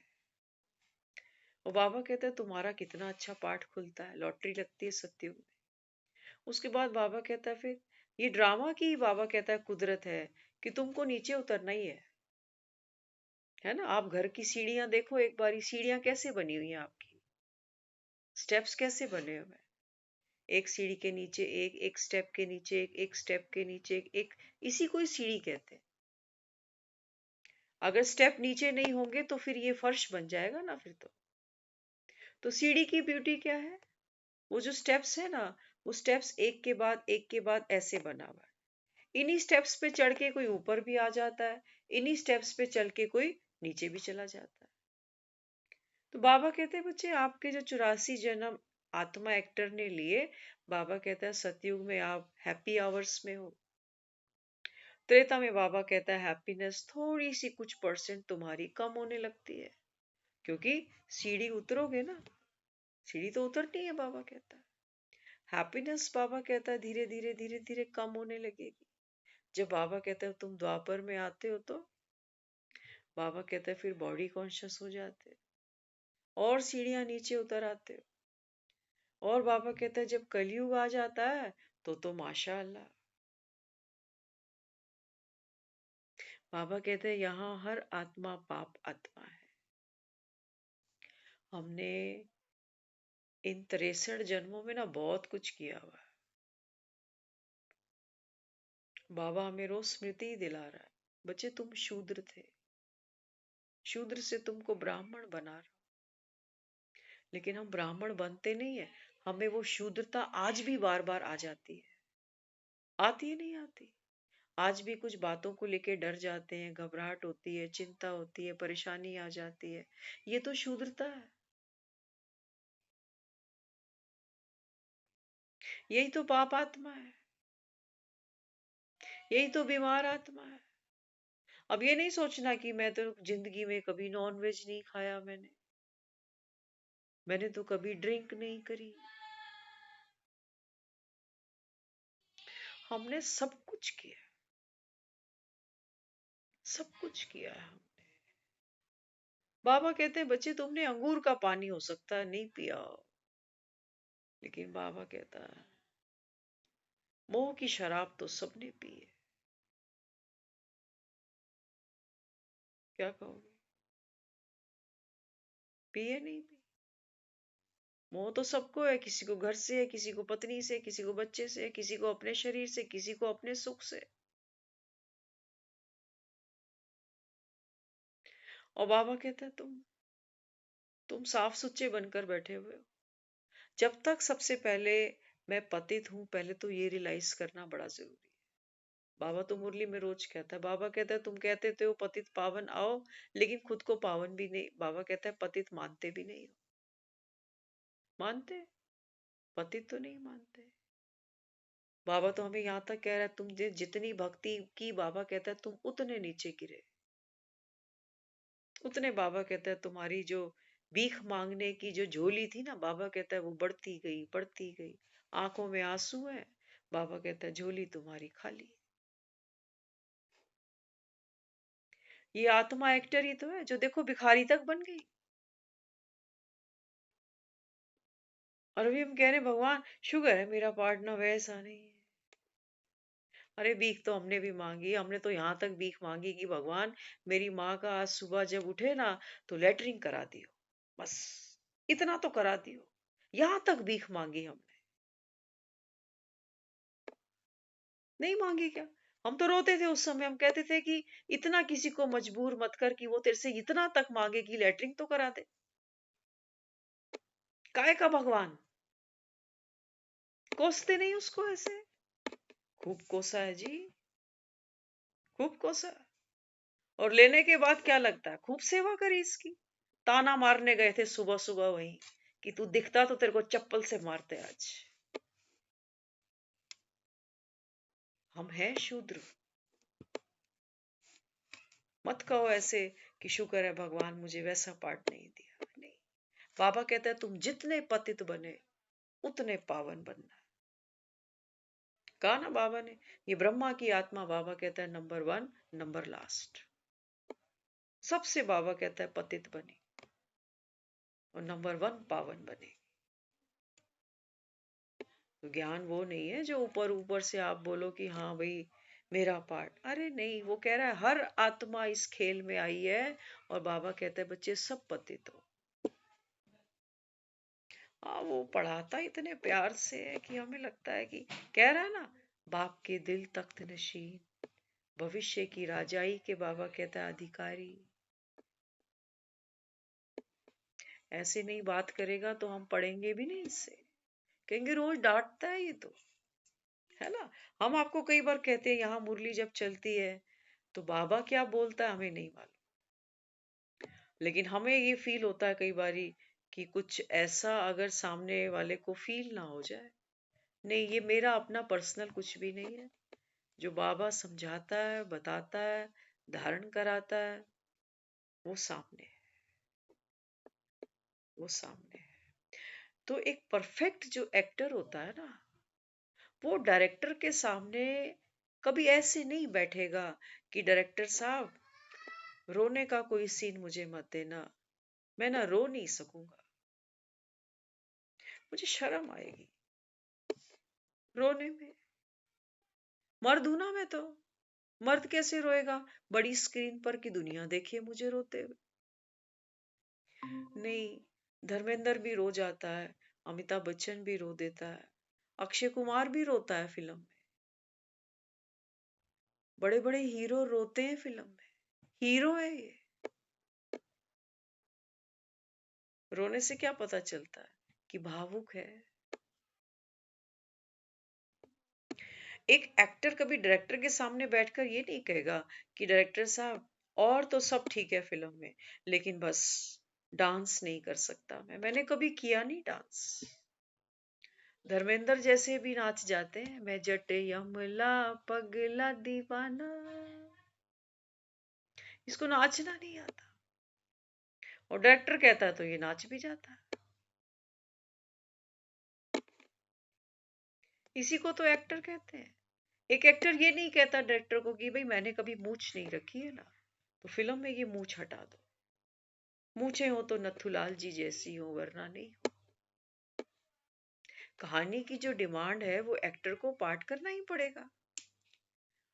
और बाबा कहता है तुम्हारा कितना अच्छा पाठ खुलता है, लॉटरी लगती है सत्युग में। उसके बाद बाबा कहता है फिर ये ड्रामा की, बाबा कहता है कुदरत है कि तुमको नीचे उतरना ही है ना। आप घर की सीढ़ियां देखो एक बारी, सीढ़ियां कैसे बनी हुई हैं आपकी, स्टेप्स कैसे बने हुए हैं, एक सीढ़ी के नीचे एक स्टेप के नीचे एक स्टेप के नीचे एक, इसी को ही सीढ़ी कहते हैं। अगर स्टेप नीचे नहीं होंगे तो फिर ये फर्श बन जाएगा ना फिर तो सीढ़ी की ब्यूटी क्या है, वो जो स्टेप्स है ना, वो स्टेप्स एक के बाद ऐसे बना हुआ है। इन्हीं स्टेप्स पे चढ़ के कोई ऊपर भी आ जाता है, इन्हीं स्टेप्स पे चल के कोई नीचे भी चला जाता है। तो बाबा कहते हैं बच्चे आपके जो 84 जन्म आत्मा एक्टर ने लिए, बाबा कहता है सतयुग में आप हैप्पी आवर्स में हो। त्रेता में बाबा कहता है हैप्पीनेस थोड़ी सी कुछ परसेंट तुम्हारी कम होने लगती है, क्योंकि सीढ़ी उतरोगे ना, सीढ़ी तो उतरती है। बाबा कहता है हैप्पीनेस, बाबा कहता है धीरे धीरे कम होने लगेगी। जब बाबा कहता है तुम द्वापर में आते हो, तो बाबा कहता है फिर बॉडी कॉन्शियस हो जाते हो और सीढ़ियां नीचे उतर आते हो। और बाबा कहता है जब कलयुग आ जाता है तो माशा अल्लाह। बाबा कहते हैं यहाँ हर आत्मा पाप आत्मा है। हमने इन 63 जन्मों में ना बहुत कुछ किया हुआ है। बाबा हमें रोज स्मृति ही दिला रहा है बच्चे तुम शूद्र थे, शूद्र से तुमको ब्राह्मण बना रहा हूं। लेकिन हम ब्राह्मण बनते नहीं है, हमें वो शूद्रता आज भी बार बार आ जाती है। आती है नहीं आती, आज भी कुछ बातों को लेके डर जाते हैं, घबराहट होती है, चिंता होती है, परेशानी आ जाती है। ये तो शूद्रता है, यही तो पाप आत्मा है, यही तो बीमार आत्मा है। अब ये नहीं सोचना कि मैं तो जिंदगी में कभी नॉन वेज नहीं खाया, मैंने तो कभी ड्रिंक नहीं करी। हमने सब कुछ किया, सब कुछ किया है हमने। बाबा कहते हैं बच्चे तुमने अंगूर का पानी हो सकता है नहीं पिया हो, लेकिन बाबा कहता है मोह की शराब तो सबने पी है। क्या कहोगे, पिए नहीं पी? मोह तो सबको है, किसी को घर से है, किसी को पत्नी से, किसी को बच्चे से, किसी को अपने शरीर से, किसी को अपने सुख से। और बाबा कहता है तुम साफ सुच्चे बनकर बैठे हुए हो। जब तक सबसे पहले मैं पतित हूं, पहले तो ये रियलाइज करना बड़ा जरूरी है। बाबा तो मुरली में रोज कहता है, बाबा कहता है तुम कहते थे हो पतित पावन आओ, लेकिन खुद को पावन भी नहीं, बाबा कहता है पतित मानते भी नहीं हो। मानते? पतित तो नहीं मानते। बाबा तो हमें यहां तक कह रहा है तुम जितनी भक्ति की, बाबा कहता है तुम उतने नीचे गिरे, उतने। बाबा कहता है तुम्हारी जो भीख मांगने की जो झोली थी ना, बाबा कहता है वो बढ़ती गई बढ़ती गई। आंखों में आंसू है, बाबा कहता है झोली तुम्हारी खाली। ये आत्मा एक्टर ही तो है जो देखो भिखारी तक बन गई। और अभी हम कह रहे हैं भगवान शुगर है मेरा पार्टनर वैसा नहीं है। अरे भीख तो हमने भी मांगी, हमने तो यहाँ तक भीख मांगी कि भगवान मेरी माँ का आज सुबह जब उठे ना तो लेटरिंग करा दियो, बस इतना तो करा दियो। यहाँ तक भीख मांगी हमने, नहीं मांगी क्या? हम तो रोते थे उस समय, हम कहते थे कि इतना किसी को मजबूर मत कर कि वो तेरे से इतना तक मांगे कि लेटरिंग तो करा दे। काय का भगवान? कोसते नहीं उसको ऐसे? खूब कोसा है जी, खूब कोसा। और लेने के बाद क्या लगता है खूब सेवा करी इसकी। ताना मारने गए थे सुबह सुबह वहीं कि तू दिखता तो तेरे को चप्पल से मारते आज। हम हैं शूद्र। मत कहो ऐसे कि शुक्र है भगवान मुझे वैसा पार्ट नहीं दिया, नहीं। बाबा कहता है तुम जितने पतित बने उतने पावन बनना। कहा ना बाबा ने, ये ब्रह्मा की आत्मा, बाबा कहता है नंबर 1 नंबर लास्ट। सबसे बाबा कहता है पतित बनी और नंबर 1 पावन बने। तो ज्ञान वो नहीं है जो ऊपर ऊपर से आप बोलो कि हाँ भाई मेरा पार्ट। अरे नहीं, वो कह रहा है हर आत्मा इस खेल में आई है। और बाबा कहते हैं बच्चे सब पतित हो। हाँ, वो पढ़ाता इतने प्यार से है कि हमें लगता है कि कह रहा है ना, बाप के दिल तख्त नशीन, भविष्य की राजाई के, बाबा कहता है अधिकारी। ऐसे नहीं बात करेगा तो हम पढ़ेंगे भी नहीं इससे, कहेंगे रोज डांटता है ये तो, है ना। हम आपको कई बार कहते हैं यहाँ मुरली जब चलती है तो बाबा क्या बोलता है हमें नहीं मालूम, लेकिन हमें ये फील होता है कई बारी कि कुछ ऐसा अगर सामने वाले को फील ना हो जाए। नहीं, ये मेरा अपना पर्सनल कुछ भी नहीं है। जो बाबा समझाता है, बताता है, धारण कराता है, वो सामने है, वो सामने है। तो एक परफेक्ट जो एक्टर होता है ना, वो डायरेक्टर के सामने कभी ऐसे नहीं बैठेगा कि डायरेक्टर साहब रोने का कोई सीन मुझे मत देना, मैं ना रो नहीं सकूंगा, मुझे शर्म आएगी रोने में। मर्द हूं ना मैं तो, मर्द कैसे रोएगा बड़ी स्क्रीन पर कि दुनिया देखे मुझे रोते हुए? नहीं, धर्मेंद्र भी रो जाता है, अमिताभ बच्चन भी रो देता है, अक्षय कुमार भी रोता है फिल्म में, बड़े बड़े हीरो रोते हैं फिल्म में, हीरो है ये। रोने से क्या पता चलता है कि भावुक है। एक एक्टर कभी डायरेक्टर के सामने बैठकर ये नहीं कहेगा कि डायरेक्टर साहब और तो सब ठीक है फिल्म में, लेकिन बस डांस नहीं कर सकता मैंने कभी किया नहीं डांस। धर्मेंद्र जैसे भी नाच जाते हैं, मैं जट यमला पगला दीवाना, इसको नाचना नहीं आता, और डायरेक्टर कहता है तो ये नाच भी जाता है। इसी को तो एक्टर कहते हैं। एक एक्टर ये नहीं कहता डायरेक्टर को कि भाई मैंने कभी मूंछ नहीं रखी है ना, तो फिल्म में ये मूंछ हटा दो, मूछें हो तो नथुलाल जी जैसी हो वरना नहीं हो। कहानी की जो डिमांड है वो एक्टर को पार्ट करना ही पड़ेगा।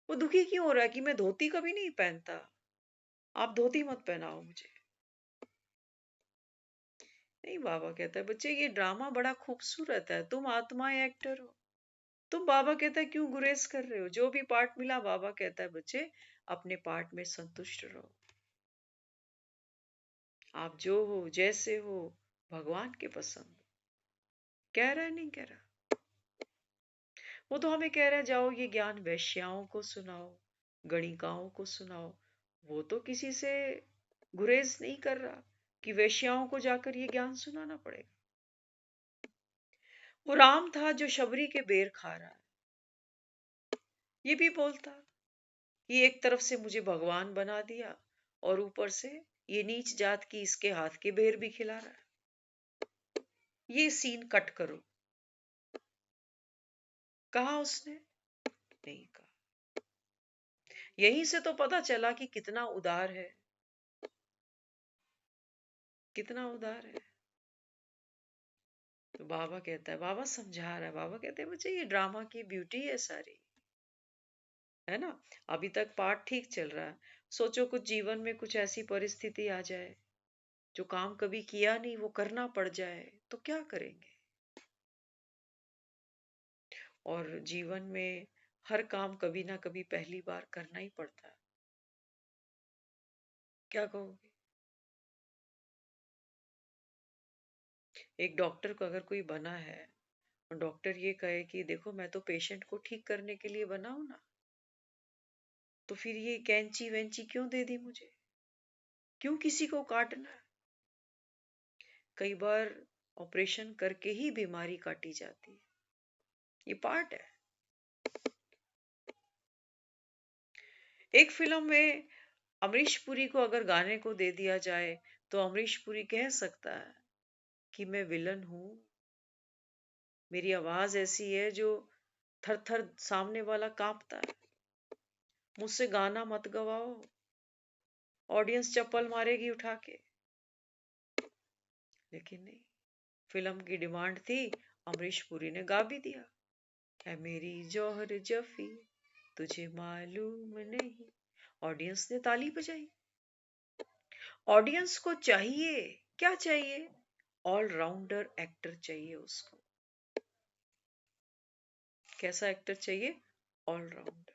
वो दुखी क्यों हो रहा है कि मैं धोती कभी नहीं पहनता, आप धोती मत पहनाओ मुझे। नहीं, बाबा कहता है बच्चे ये ड्रामा बड़ा खूबसूरत है, तुम आत्मा एक्टर हो। तुम, बाबा कहता है, क्यों गुरेज कर रहे हो? जो भी पार्ट मिला, बाबा कहता है बच्चे अपने पार्ट में संतुष्ट रहो। आप जो हो जैसे हो भगवान के पसंद। कह रहा है नहीं कह रहा, वो तो हमें कह रहा है जाओ ये ज्ञान वैश्याओं को सुनाओ, गणिकाओं को सुनाओ। वो तो किसी से गुरेज नहीं कर रहा कि वैश्याओं को जाकर ये ज्ञान सुनाना पड़ेगा। वो राम था जो शबरी के बेर खा रहा है, ये भी बोलता कि एक तरफ से मुझे भगवान बना दिया और ऊपर से ये नीच जात की इसके हाथ के बेर भी खिला रहा है। ये सीन कट करो, कहा उसने? नहीं कहा। यहीं से तो पता चला कि कितना उदार है, कितना उदार है। तो बाबा कहता है, बाबा समझा रहा है, बाबा कहते हैं बच्चे ये ड्रामा की ब्यूटी है सारी, है ना। अभी तक पाठ ठीक चल रहा है, सोचो कुछ जीवन में कुछ ऐसी परिस्थिति आ जाए, जो काम कभी किया नहीं वो करना पड़ जाए, तो क्या करेंगे? और जीवन में हर काम कभी ना कभी पहली बार करना ही पड़ता है। क्या कहोगे? एक डॉक्टर को अगर कोई बना है और डॉक्टर ये कहे कि देखो मैं तो पेशेंट को ठीक करने के लिए बना हूं ना, तो फिर ये कैंची वेंची क्यों दे दी मुझे? क्यों किसी को काटना है? कई बार ऑपरेशन करके ही बीमारी काटी जाती है, ये पार्ट है। एक फिल्म में अमरीश पुरी को अगर गाने को दे दिया जाए, तो अमरीश पुरी कह सकता है कि मैं विलन हूं, मेरी आवाज ऐसी है जो थर थर सामने वाला कांपता है, मुझसे गाना मत गवाओ, ऑडियंस चप्पल मारेगी उठा के। लेकिन नहीं, फिल्म की डिमांड थी, अमरीश पुरी ने गा भी दिया, है मेरी जौहर जफी तुझे मालूम नहीं। ऑडियंस ने ताली बजाई। ऑडियंस को चाहिए, क्या चाहिए? ऑलराउंडर एक्टर चाहिए उसको। कैसा एक्टर चाहिए? ऑलराउंडर,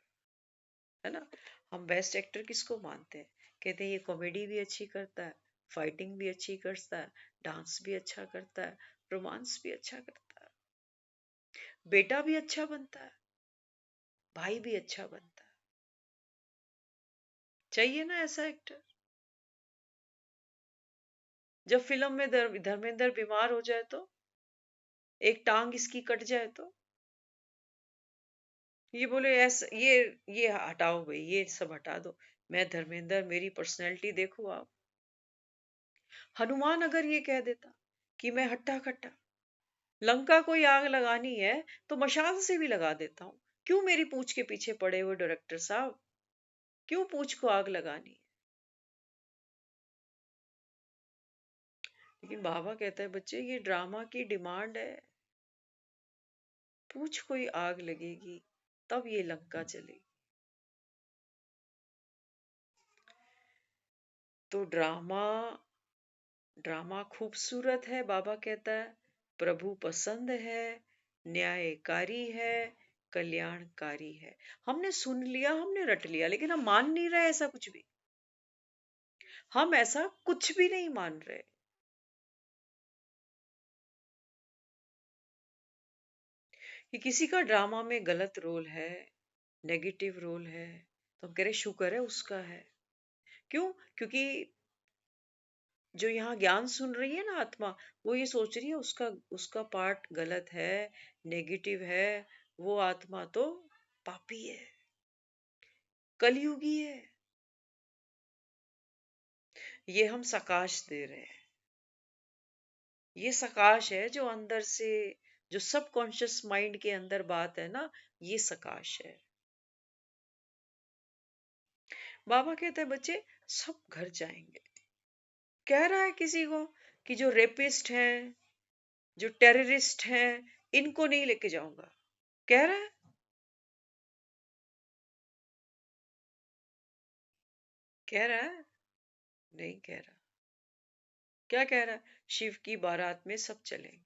है ना। हम बेस्ट एक्टर किसको मानते हैं? कहते हैं ये कॉमेडी भी अच्छी करता है, फाइटिंग भी अच्छी करता है, डांस भी अच्छा करता है, रोमांस भी अच्छा करता है, बेटा भी अच्छा बनता है, भाई भी अच्छा बनता है। चाहिए ना ऐसा एक्टर। जब फिल्म में धर्मेंद्र बीमार हो जाए तो, एक टांग इसकी कट जाए तो, ये बोले ऐसा, ये हटाओ भाई, ये सब हटा दो, मैं धर्मेंद्र, मेरी पर्सनैलिटी देखो आप। हनुमान अगर ये कह देता कि मैं हट्टा कट्टा, लंका को आग लगानी है तो मशाल से भी लगा देता हूँ, क्यों मेरी पूंछ के पीछे पड़े हुए डायरेक्टर साहब? क्यों पूंछ को आग लगानी है? लेकिन बाबा कहता है बच्चे ये ड्रामा की डिमांड है, पूंछ कोई आग लगेगी तब ये लंका चलेगी। तो ड्रामा, ड्रामा खूबसूरत है, बाबा कहता है, प्रभु पसंद है, न्यायकारी है, कल्याणकारी है। हमने सुन लिया, हमने रट लिया, लेकिन हम मान नहीं रहे ऐसा कुछ भी। हम ऐसा कुछ भी नहीं मान रहे कि किसी का ड्रामा में गलत रोल है, नेगेटिव रोल है, तो हम कह रहे शुक्र है उसका है। क्यों? क्योंकि जो यहाँ ज्ञान सुन रही है ना आत्मा, वो ये सोच रही है उसका उसका पार्ट गलत है, नेगेटिव है, वो आत्मा तो पापी है, कलयुगी है। ये हम सकाश दे रहे हैं। ये सकाश है जो अंदर से, जो सबकॉन्शियस माइंड के अंदर बात है ना, ये सकाश है। बाबा कहते हैं बच्चे सब घर जाएंगे। कह रहा है किसी को कि जो रेपिस्ट हैं, जो टेररिस्ट हैं, इनको नहीं लेके जाऊंगा। कह रहा है, कह रहा है, नहीं कह रहा। क्या कह रहा है? शिव की बारात में सब चलेंगे,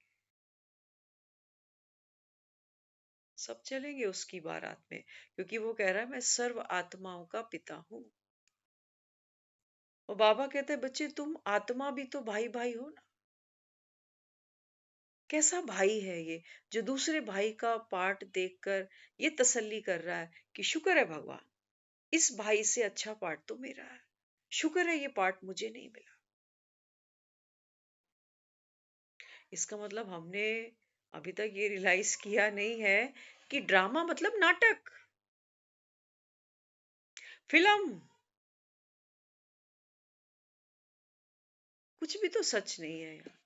सब चलेंगे उसकी बारात में, क्योंकि वो कह रहा है मैं सर्व आत्माओं का पिता हूं। और बाबा कहते हैं बच्चे तुम आत्मा भी तो भाई भाई हो ना। कैसा भाई है ये, जो दूसरे भाई का पार्ट देखकर ये तसल्ली कर रहा है कि शुक्र है भगवान, इस भाई से अच्छा पार्ट तो मेरा है, शुक्र है ये पार्ट मुझे नहीं मिला। इसका मतलब हमने अभी तक ये रियलाइज किया नहीं है कि ड्रामा मतलब नाटक, फिल्म, कुछ भी तो सच नहीं है यार।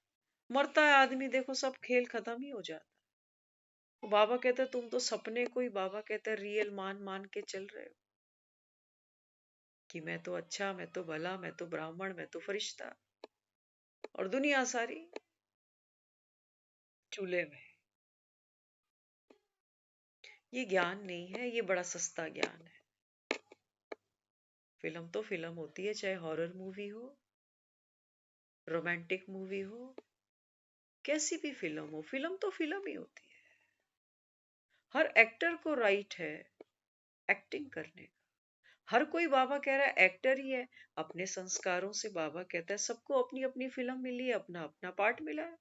मरता है आदमी, देखो सब खेल खत्म ही हो जाता है। बाबा कहते हैं तुम तो सपने को ही, बाबा कहते हैं रियल मान मान के चल रहे हो कि मैं तो अच्छा, मैं तो भला, मैं तो ब्राह्मण, मैं तो फरिश्ता, और दुनिया सारी चूल्हे में। ये ज्ञान नहीं है, ये बड़ा सस्ता ज्ञान है। फिल्म तो फिल्म होती है, चाहे हॉरर मूवी हो, रोमांटिक मूवी हो, कैसी भी फिल्म हो, फिल्म तो फिल्म ही होती है। हर एक्टर को राइट है एक्टिंग करने का। हर कोई बाबा कह रहा है एक्टर ही है। अपने संस्कारों से बाबा कहता है सबको अपनी अपनी फिल्म मिली है, अपना अपना पार्ट मिला है।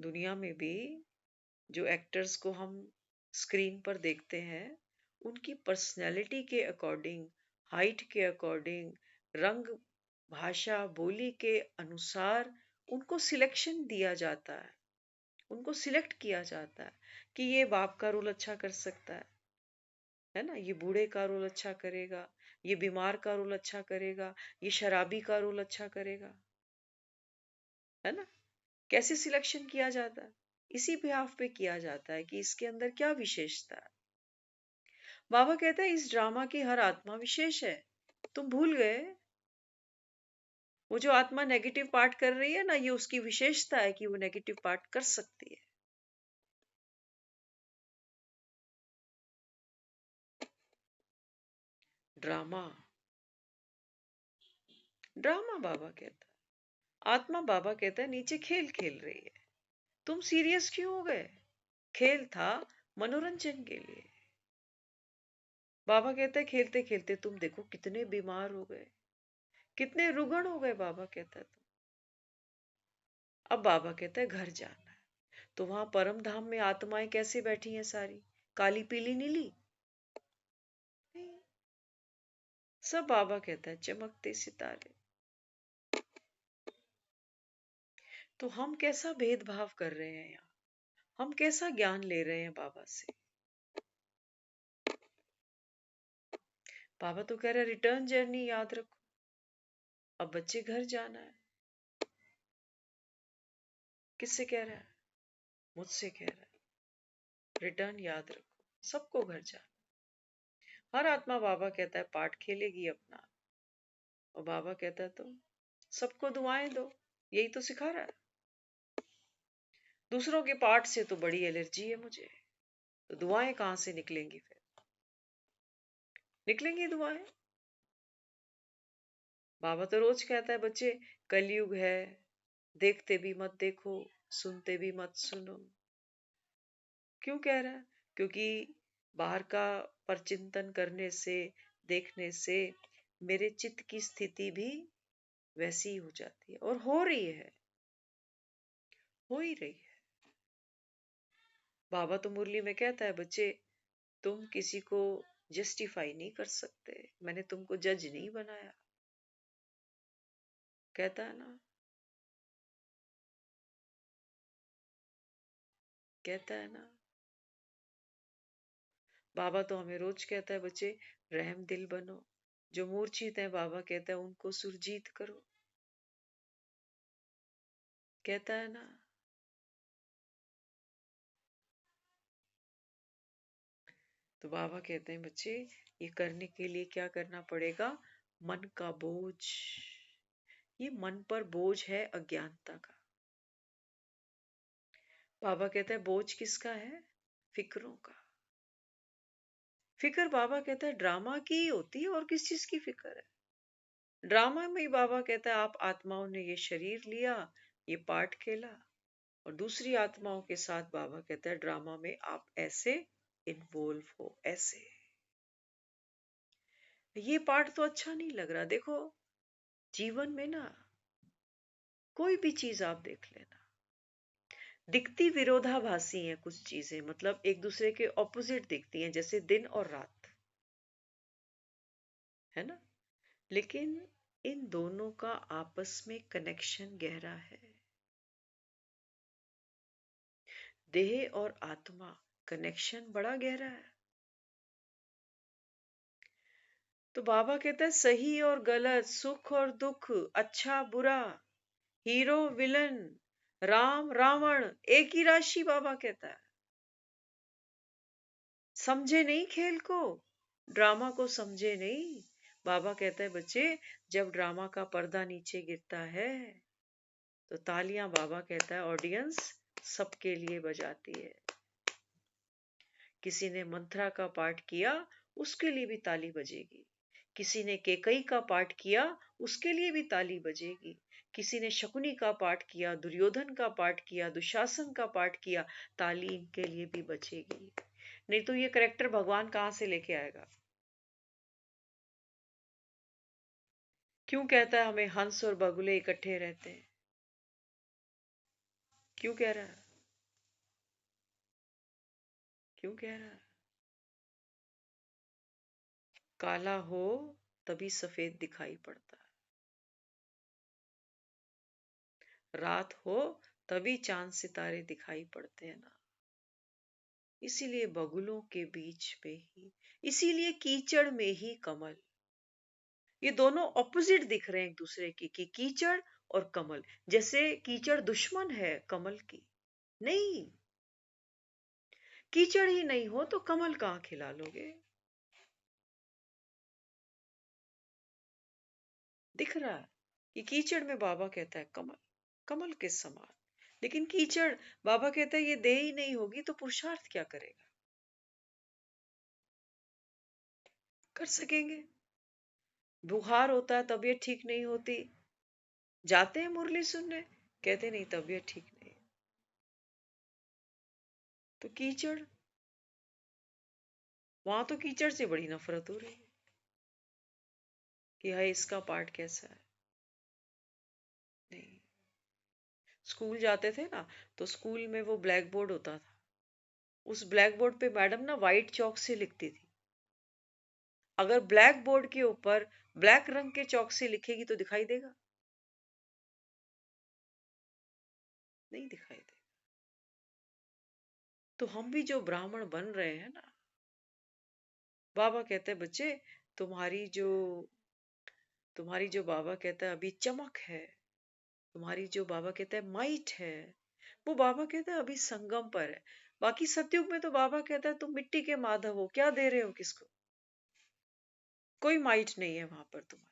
दुनिया में भी जो एक्टर्स को हम स्क्रीन पर देखते हैं, उनकी पर्सनैलिटी के अकॉर्डिंग, हाइट के अकॉर्डिंग, रंग, भाषा, बोली के अनुसार उनको सिलेक्शन दिया जाता है, उनको सिलेक्ट किया जाता है कि ये बाप का रोल अच्छा कर सकता है ना, ये बूढ़े का रोल अच्छा करेगा, ये बीमार का रोल अच्छा करेगा, ये शराबी का रोल अच्छा करेगा, है ना। कैसे सिलेक्शन किया जाता है? इसी बिहाफ पे किया जाता है कि इसके अंदर क्या विशेषता है। बाबा कहता है इस ड्रामा की हर आत्मा विशेष है। तुम भूल गए, वो जो आत्मा नेगेटिव पार्ट कर रही है ना, ये उसकी विशेषता है कि वो नेगेटिव पार्ट कर सकती है। ड्रामा, ड्रामा बाबा कहता है। आत्मा बाबा कहता है नीचे खेल खेल रही है, तुम सीरियस क्यों हो गए? खेल था मनोरंजन के लिए। बाबा कहता है खेलते खेलते तुम देखो कितने बीमार हो गए, कितने रुग्ण हो गए। बाबा कहता है अब बाबा कहता है घर जाना है। तो वहां परम धाम में आत्माएं कैसे बैठी हैं सारी, काली पीली नीली? नहीं, सब बाबा कहता है चमकते सितारे। तो हम कैसा भेदभाव कर रहे हैं यहाँ, हम कैसा ज्ञान ले रहे हैं बाबा से? बाबा तो कह रहे रिटर्न जर्नी याद रखो। अब बच्चे घर जाना है। किससे कह रहा है? मुझसे कह रहा है रिटर्न याद रखो, सबको घर जाना। हर आत्मा बाबा कहता है पार्ट खेलेगी अपना, और बाबा कहता है तुम सबको दुआएं दो, यही तो सिखा रहा है। दूसरों के पार्ट से तो बड़ी एलर्जी है मुझे, तो दुआएं कहां से निकलेंगी? फिर निकलेंगी दुआएं? बाबा तो रोज कहता है बच्चे कलयुग है, देखते भी मत देखो, सुनते भी मत सुनो। क्यों कह रहा है? क्योंकि बाहर का परचिंतन करने से, देखने से मेरे चित्त की स्थिति भी वैसी ही हो जाती है, और हो रही है, हो ही रही है। बाबा तो मुरली में कहता है बच्चे तुम किसी को जस्टिफाई नहीं कर सकते, मैंने तुमको जज नहीं बनाया। कहता है ना, कहता है ना। बाबा तो हमें रोज कहता है बच्चे रहम दिल बनो, जो मूर्छित है बाबा कहता है उनको सुरजीत करो, कहता है ना। तो बाबा कहते हैं बच्चे ये करने के लिए क्या करना पड़ेगा? मन का बोझ। ये मन पर बोझ है अज्ञानता का। बाबा कहता है बोझ किसका है? फिक्रों का। फिक्र बाबा कहता है ड्रामा की ही होती है, और किस चीज की फिक्र है? ड्रामा में ही बाबा कहता है आप आत्माओं ने ये शरीर लिया, ये पार्ट खेला, और दूसरी आत्माओं के साथ बाबा कहता है ड्रामा में आप ऐसे इन्वॉल्व हो, ऐसे। ये पार्ट तो अच्छा नहीं लग रहा। देखो जीवन में ना कोई भी चीज आप देख लेना, दिखती विरोधाभासी हैं कुछ चीजें, मतलब एक दूसरे के ऑपोजिट दिखती हैं, जैसे दिन और रात, है ना। लेकिन इन दोनों का आपस में कनेक्शन गहरा है। देह और आत्मा कनेक्शन बड़ा गहरा है। तो बाबा कहता है सही और गलत, सुख और दुख, अच्छा बुरा, हीरो विलन, राम रावण एक ही राशि। बाबा कहता है समझे नहीं खेल को, ड्रामा को समझे नहीं। बाबा कहता है बच्चे जब ड्रामा का पर्दा नीचे गिरता है तो तालियां, बाबा कहता है ऑडियंस सबके लिए बजाती है। किसी ने मंत्रा का पाठ किया उसके लिए भी ताली बजेगी, किसी ने केकई का पाठ किया उसके लिए भी ताली बजेगी, किसी ने शकुनी का पाठ किया, दुर्योधन का पाठ किया, दुशासन का पाठ किया, ताली इनके लिए भी बजेगी। नहीं तो ये करेक्टर भगवान कहां से लेके आएगा? क्यों कहता है हमें हंस और बगुले इकट्ठे रहते हैं? क्यों कह रहा है? क्यों कह रहा है? काला हो तभी सफेद दिखाई पड़ता है, रात हो तभी चांद सितारे दिखाई पड़ते हैं ना। इसीलिए बगुलों के बीच में ही, इसीलिए कीचड़ में ही कमल। ये दोनों ऑपोजिट दिख रहे हैं एक दूसरे की, कि कीचड़ और कमल। जैसे कीचड़ दुश्मन है कमल की, नहीं। कीचड़ ही नहीं हो तो कमल कहां खिला लोगे? दिख रहा है कि कीचड़ में बाबा कहता है कमल, कमल के समान। लेकिन कीचड़, बाबा कहता है ये देह ही नहीं होगी तो पुरुषार्थ क्या करेगा? कर सकेंगे? बुखार होता है, तबीयत ठीक नहीं होती, जाते हैं मुरली सुनने, कहते नहीं तबीयत ठीक नहीं। तो कीचड़, वहां तो कीचड़ से बड़ी नफरत हो रही है कि हाय इसका पार्ट कैसा है। नहीं, स्कूल जाते थे ना तो स्कूल में वो ब्लैक बोर्ड होता था, उस ब्लैक बोर्ड पे मैडम ना वाइट चौक से लिखती थी। अगर ब्लैक बोर्ड के ऊपर ब्लैक रंग के चौक से लिखेगी तो दिखाई देगा? नहीं दिखाई देगा। तो हम भी जो ब्राह्मण बन रहे हैं ना, बाबा कहते हैं बच्चे तुम्हारी जो बाबा कहता है अभी चमक है, तुम्हारी जो बाबा कहता है माइट है, वो बाबा कहता है अभी संगम पर है। बाकी सतयुग में तो बाबा कहता है तुम मिट्टी के माधव हो, क्या दे रहे हो किसको? कोई माइट नहीं है वहां पर तुम्हारी।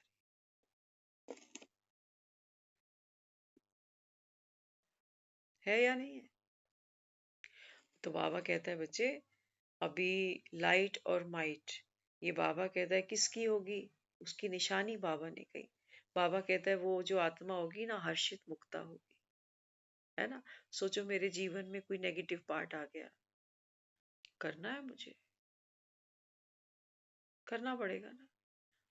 है या नहीं है? तो बाबा कहता है बच्चे अभी लाइट और माइट, ये बाबा कहता है किसकी होगी? उसकी निशानी बाबा ने कही। बाबा कहता है वो जो आत्मा होगी ना हर्षित मुक्ता होगी, है ना। सोचो मेरे जीवन में कोई नेगेटिव पार्ट आ गया, करना है मुझे, करना पड़ेगा ना।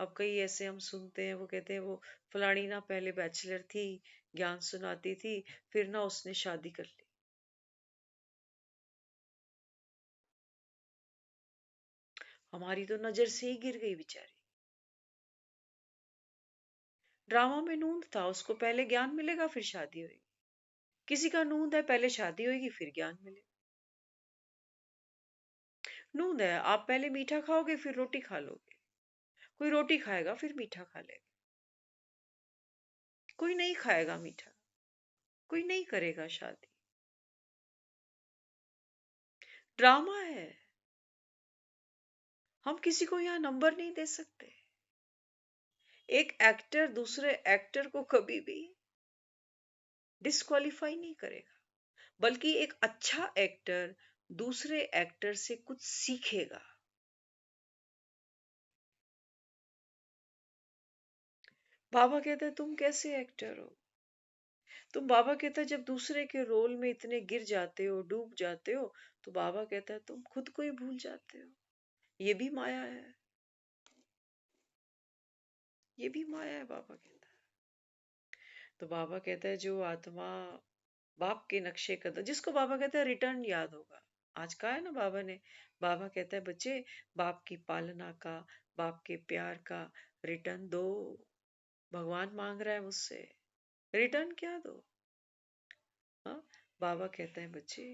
अब कई ऐसे हम सुनते हैं, वो कहते हैं वो फलानी ना पहले बैचलर थी, ज्ञान सुनाती थी, फिर ना उसने शादी कर ली। हमारी तो नजर से ही गिर गई बेचारी। ड्रामा में नूंद था, उसको पहले ज्ञान मिलेगा फिर शादी होगी। किसी का नूंद है पहले शादी होगी फिर ज्ञान मिलेगा। नूंद है आप पहले मीठा खाओगे फिर रोटी खा लोगे, कोई रोटी खाएगा फिर मीठा खा लेगा, कोई नहीं खाएगा मीठा, कोई नहीं करेगा शादी। ड्रामा है। हम किसी को यहाँ नंबर नहीं दे सकते। एक एक्टर दूसरे एक्टर को कभी भी डिस्क्वालीफाई नहीं करेगा, बल्कि एक अच्छा एक्टर दूसरे एक्टर से कुछ सीखेगा। बाबा कहता है तुम कैसे एक्टर हो? तुम, बाबा कहता है, जब दूसरे के रोल में इतने गिर जाते हो, डूब जाते हो, तो बाबा कहता है तुम खुद को ही भूल जाते हो। ये भी माया है, ये भी माया है, बाबा कहता है। तो बाबा कहता है जो आत्मा बाप के नक्शे कदम, जिसको बाबा कहता है रिटर्न याद होगा, आज कहा है ना बाबा ने। बाबा कहता है बच्चे, बाप की पालना का, बाप के प्यार का रिटर्न दो। भगवान मांग रहा है मुझसे, रिटर्न क्या दो? हाँ, बाबा कहता है बच्चे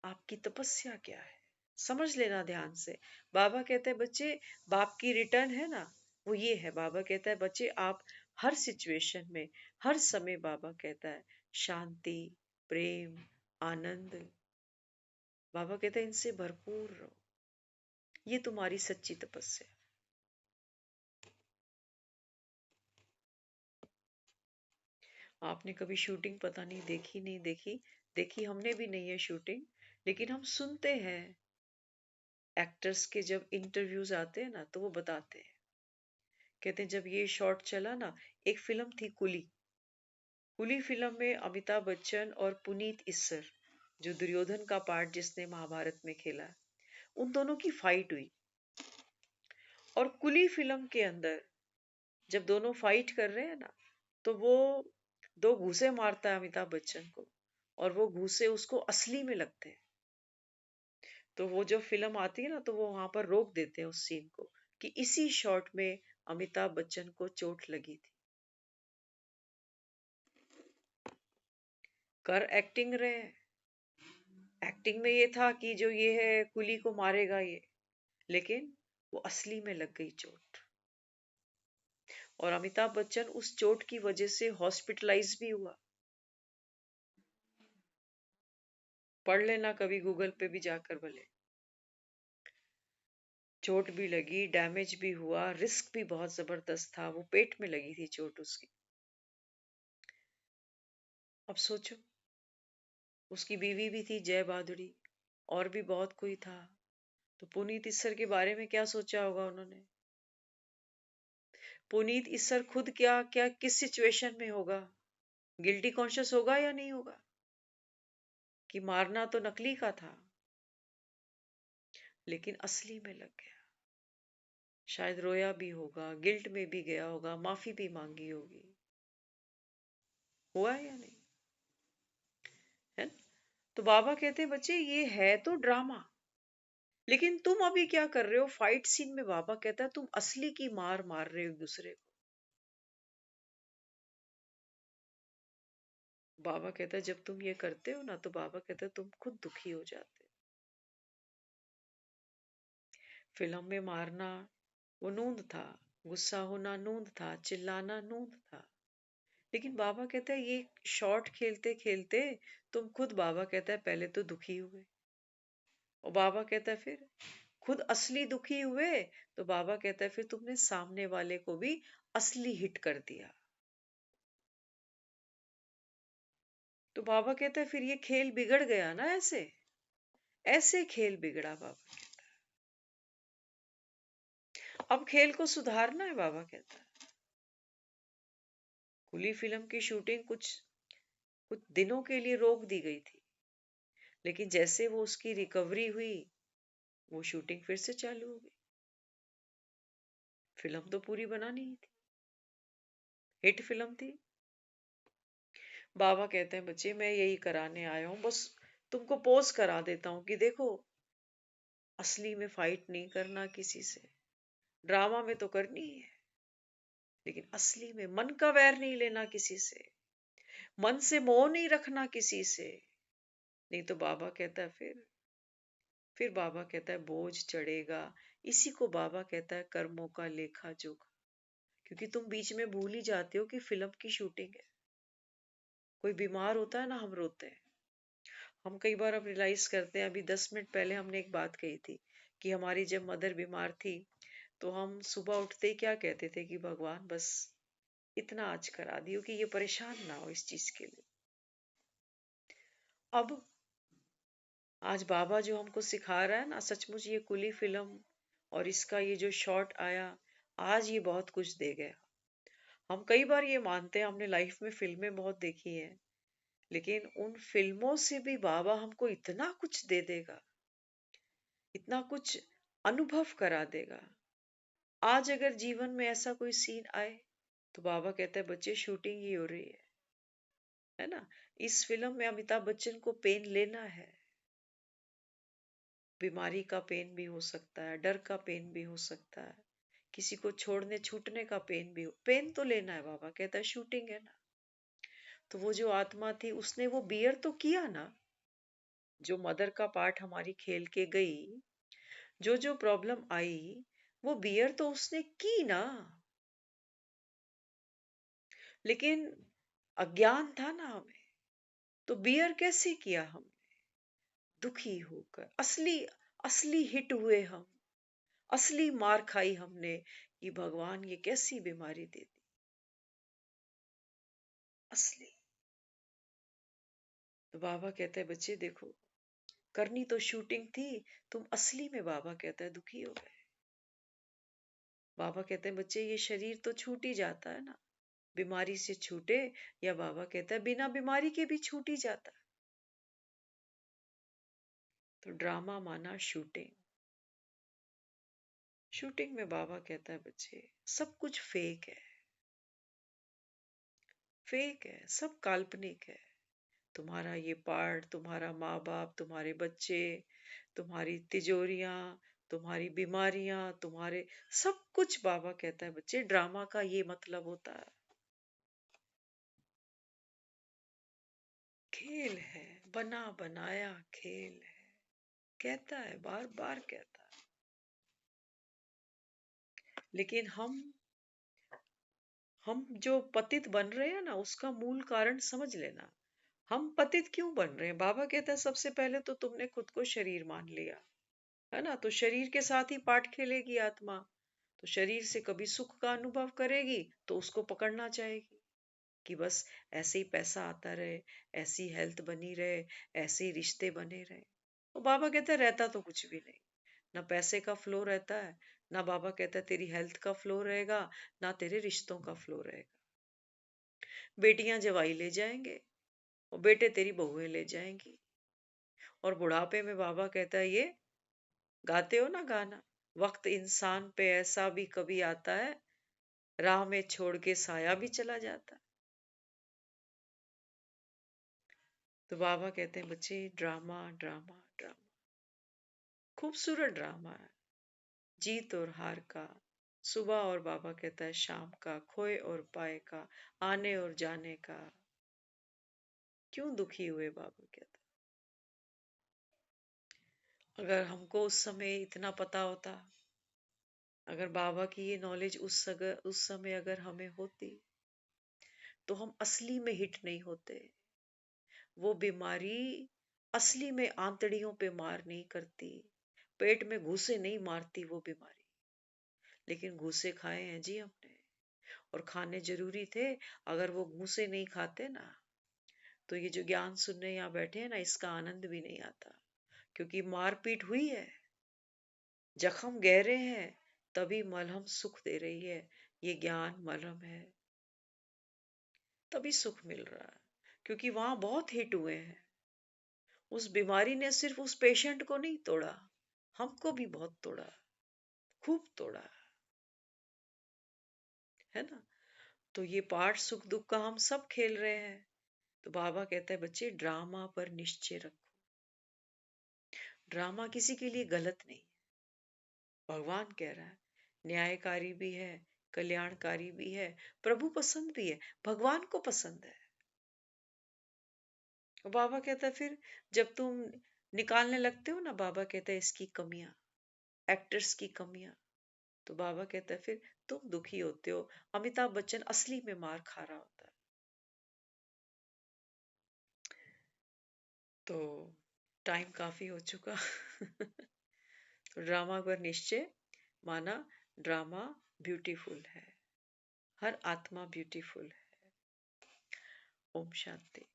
आपकी तपस्या क्या है, समझ लेना ध्यान से। बाबा कहते हैं बच्चे, बाप की रिटर्न है ना, वो ये है। बाबा कहता है बच्चे आप हर सिचुएशन में, हर समय, बाबा कहता है शांति, प्रेम, आनंद, बाबा कहता है इनसे भरपूर रहो, ये तुम्हारी सच्ची तपस्या। आपने कभी शूटिंग पता नहीं देखी, नहीं देखी, देखी हमने भी नहीं है शूटिंग, लेकिन हम सुनते हैं एक्टर्स के जब इंटरव्यूज आते हैं ना, तो वो बताते हैं, कहते हैं जब ये शॉट चला ना, एक फिल्म थी कुली। कुली फिल्म में अमिताभ बच्चन और पुनीत इस्सर, जो दुर्योधन का पार्ट जिसने महाभारत में खेला, उन दोनों की फाइट हुई। और कुली फिल्म के अंदर जब दोनों फाइट कर रहे हैं ना, तो वो दो घूंसे मारता है अमिताभ बच्चन को, और वो घूंसे उसको असली में लगते हैं। तो वो जो फिल्म आती है ना, तो वो वहां पर रोक देते हैं उस सीन को, कि इसी शॉट में अमिताभ बच्चन को चोट लगी थी। कर एक्टिंग रहे हैं, एक्टिंग में ये था कि जो ये है कुली को मारेगा ये, लेकिन वो असली में लग गई चोट। और अमिताभ बच्चन उस चोट की वजह से हॉस्पिटलाइज भी हुआ। पढ़ लेना कभी गूगल पे भी जाकर भले। चोट भी लगी, डैमेज भी हुआ, रिस्क भी बहुत जबरदस्त था, वो पेट में लगी थी चोट उसकी। अब सोचो, उसकी बीवी भी थी जय बहादुरी, और भी बहुत कोई था। तो पुनीत इस्सर के बारे में क्या सोचा होगा उन्होंने? पुनीत इस्सर खुद क्या क्या किस सिचुएशन में होगा? गिल्टी कॉन्शियस होगा या नहीं होगा कि मारना तो नकली का था, लेकिन असली में लग गया। शायद रोया भी होगा, गिल्ट में भी गया होगा, माफी भी मांगी होगी। हुआ है या नहीं? है ना? तो बाबा कहते हैं बच्चे ये है तो ड्रामा, लेकिन तुम अभी क्या कर रहे हो फाइट सीन में? बाबा कहता है तुम असली की मार मार रहे हो एक दूसरे को। बाबा कहता है जब तुम ये करते हो ना, तो बाबा कहता है तुम खुद दुखी हो जाते हो। फिल्म में मारना वो नूंद था, गुस्सा होना नूंद था, चिल्लाना नूंद था, लेकिन बाबा कहता है ये शॉट खेलते खेलते तुम खुद, बाबा कहता है पहले तो दुखी हुए, और बाबा कहता है फिर खुद असली दुखी हुए, तो बाबा कहता है फिर तुमने सामने वाले को भी असली हिट कर दिया। तो बाबा कहता है फिर ये खेल बिगड़ गया ना, ऐसे ऐसे खेल बिगड़ा। बाबा अब खेल को सुधारना है, बाबा कहता है। कुली फिल्म की शूटिंग कुछ कुछ दिनों के लिए रोक दी गई थी, लेकिन जैसे वो उसकी रिकवरी हुई, वो शूटिंग फिर से चालू हो गई। फिल्म तो पूरी बनानी ही थी, हिट फिल्म थी। बाबा कहते हैं बच्चे मैं यही कराने आया हूं, बस तुमको पोज करा देता हूं कि देखो, असली में फाइट नहीं करना किसी से, ड्रामा में तो करनी है, लेकिन असली में मन का वैर नहीं लेना किसी से, मन से मोह नहीं रखना किसी से, नहीं तो बाबा कहता है फिर फिर बाबा कहता है बोझ चढ़ेगा। इसी को बाबा कहता है कर्मों का लेखा जोखा। क्योंकि तुम बीच में भूल ही जाते हो कि फिल्म की शूटिंग है। कोई बीमार होता है ना, हम रोते हैं। हम कई बार अब रियलाइज करते हैं, अभी 10 मिनट पहले हमने एक बात कही थी कि हमारी जब मदर बीमार थी तो हम सुबह उठते ही क्या कहते थे कि भगवान बस इतना आज करा दियो कि ये परेशान ना हो इस चीज के लिए। अब आज बाबा जो हमको सिखा रहा है ना, सचमुच ये कुली फिल्म और इसका ये जो शॉट आया, आज ये बहुत कुछ दे गया। हम कई बार ये मानते हैं, हमने लाइफ में फिल्में बहुत देखी हैं, लेकिन उन फिल्मों से भी बाबा हमको इतना कुछ दे देगा, इतना कुछ अनुभव करा देगा। आज अगर जीवन में ऐसा कोई सीन आए तो बाबा कहता है बच्चे शूटिंग ही हो रही है ना। इस फिल्म में अमिताभ बच्चन को पेन लेना है। बीमारी का पेन भी हो सकता है, डर का पेन भी हो सकता है, किसी को छोड़ने छूटने का पेन भी हो, पेन तो लेना है। बाबा कहता है शूटिंग है ना। तो वो जो आत्मा थी उसने वो बियर तो किया ना। जो मदर का पार्ट हमारी खेल के गई, जो जो प्रॉब्लम आई, वो बियर तो उसने की ना। लेकिन अज्ञान था ना हमें, तो बियर कैसे किया हम, दुखी होकर। असली असली हिट हुए हम, असली मार खाई हमने कि भगवान ये कैसी बीमारी दे दी। असली। तो बाबा कहते हैं बच्चे देखो, करनी तो शूटिंग थी, तुम असली में बाबा कहता है दुखी हो गए। बाबा कहते हैं बच्चे ये शरीर तो छूट ही जाता है ना, बीमारी से छूटे, या बाबा कहता है बिना बीमारी के भी छूट ही जाता है। तो ड्रामा माना शूटिंग। शूटिंग में बाबा कहता है बच्चे सब कुछ फेक है, फेक है, सब काल्पनिक है। तुम्हारा ये पार्ट, तुम्हारा माँ बाप, तुम्हारे बच्चे, तुम्हारी तिजोरियां, तुम्हारी बीमारियां, तुम्हारे सब कुछ, बाबा कहता है बच्चे ड्रामा का ये मतलब होता है। खेल है, बना बनाया खेल है, कहता है, बार बार कहता है। लेकिन हम जो पतित बन रहे हैं ना, उसका मूल कारण समझ लेना। हम पतित क्यों बन रहे हैं? बाबा कहता है सबसे पहले तो तुमने खुद को शरीर मान लिया है ना, तो शरीर के साथ ही पाठ खेलेगी आत्मा। तो शरीर से कभी सुख का अनुभव करेगी तो उसको पकड़ना चाहेगी कि बस ऐसे ही पैसा आता रहे, ऐसी हेल्थ बनी रहे, ऐसे ही रिश्ते बने रहे। तो बाबा कहता है रहता तो कुछ भी नहीं, ना पैसे का फ्लो रहता है, ना बाबा कहता है तेरी हेल्थ का फ्लो रहेगा, ना तेरे रिश्तों का फ्लो रहेगा। बेटियां जवाई ले जाएंगे और बेटे तेरी बहुएं ले जाएंगी। और बुढ़ापे में बाबा कहता है ये गाते हो ना गाना, वक्त इंसान पे ऐसा भी कभी आता है, राह में छोड़ के साया भी चला जाता है। तो बाबा कहते हैं बच्चे ड्रामा ड्रामा ड्रामा, खूबसूरत ड्रामा है, जीत और हार का, सुबह और बाबा कहता है शाम का, खोए और पाए का, आने और जाने का। क्यों दुखी हुए? बाबा कहता है अगर हमको उस समय इतना पता होता, अगर बाबा की ये नॉलेज उस समय अगर हमें होती, तो हम असली में हिट नहीं होते। वो बीमारी असली में आंतड़ियों पे मार नहीं करती, पेट में घूसे नहीं मारती वो बीमारी। लेकिन घूसे खाए हैं जी हमने, और खाने जरूरी थे। अगर वो घूसे नहीं खाते ना, तो ये जो ज्ञान सुनने यहाँ बैठे हैं ना, इसका आनंद भी नहीं आता। क्योंकि मारपीट हुई है, जख्म गहरे हैं, तभी मलहम सुख दे रही है। ये ज्ञान मलहम है, तभी सुख मिल रहा है। क्योंकि वहां बहुत हिट हुए हैं। उस बीमारी ने सिर्फ उस पेशेंट को नहीं तोड़ा, हमको भी बहुत तोड़ा, खूब तोड़ा, है ना। तो ये पाठ सुख दुख का हम सब खेल रहे हैं। तो बाबा कहता है बच्चे ड्रामा पर निश्चय रखो। ड्रामा किसी के लिए गलत नहीं, भगवान कह रहा है न्यायकारी भी है, कल्याणकारी भी है, प्रभु पसंद भी है, भगवान को पसंद है। और बाबा कहता है फिर जब तुम निकालने लगते हो ना, बाबा कहते हैं इसकी कमियां, एक्टर्स की कमियां, तो बाबा कहता है फिर तुम दुखी होते हो। अमिताभ बच्चन असली में मार खा रहा होता है। तो टाइम काफी हो चुका। ड्रामा पर निश्चय माना, ड्रामा ब्यूटीफुल है, हर आत्मा ब्यूटीफुल है। ओम शांति।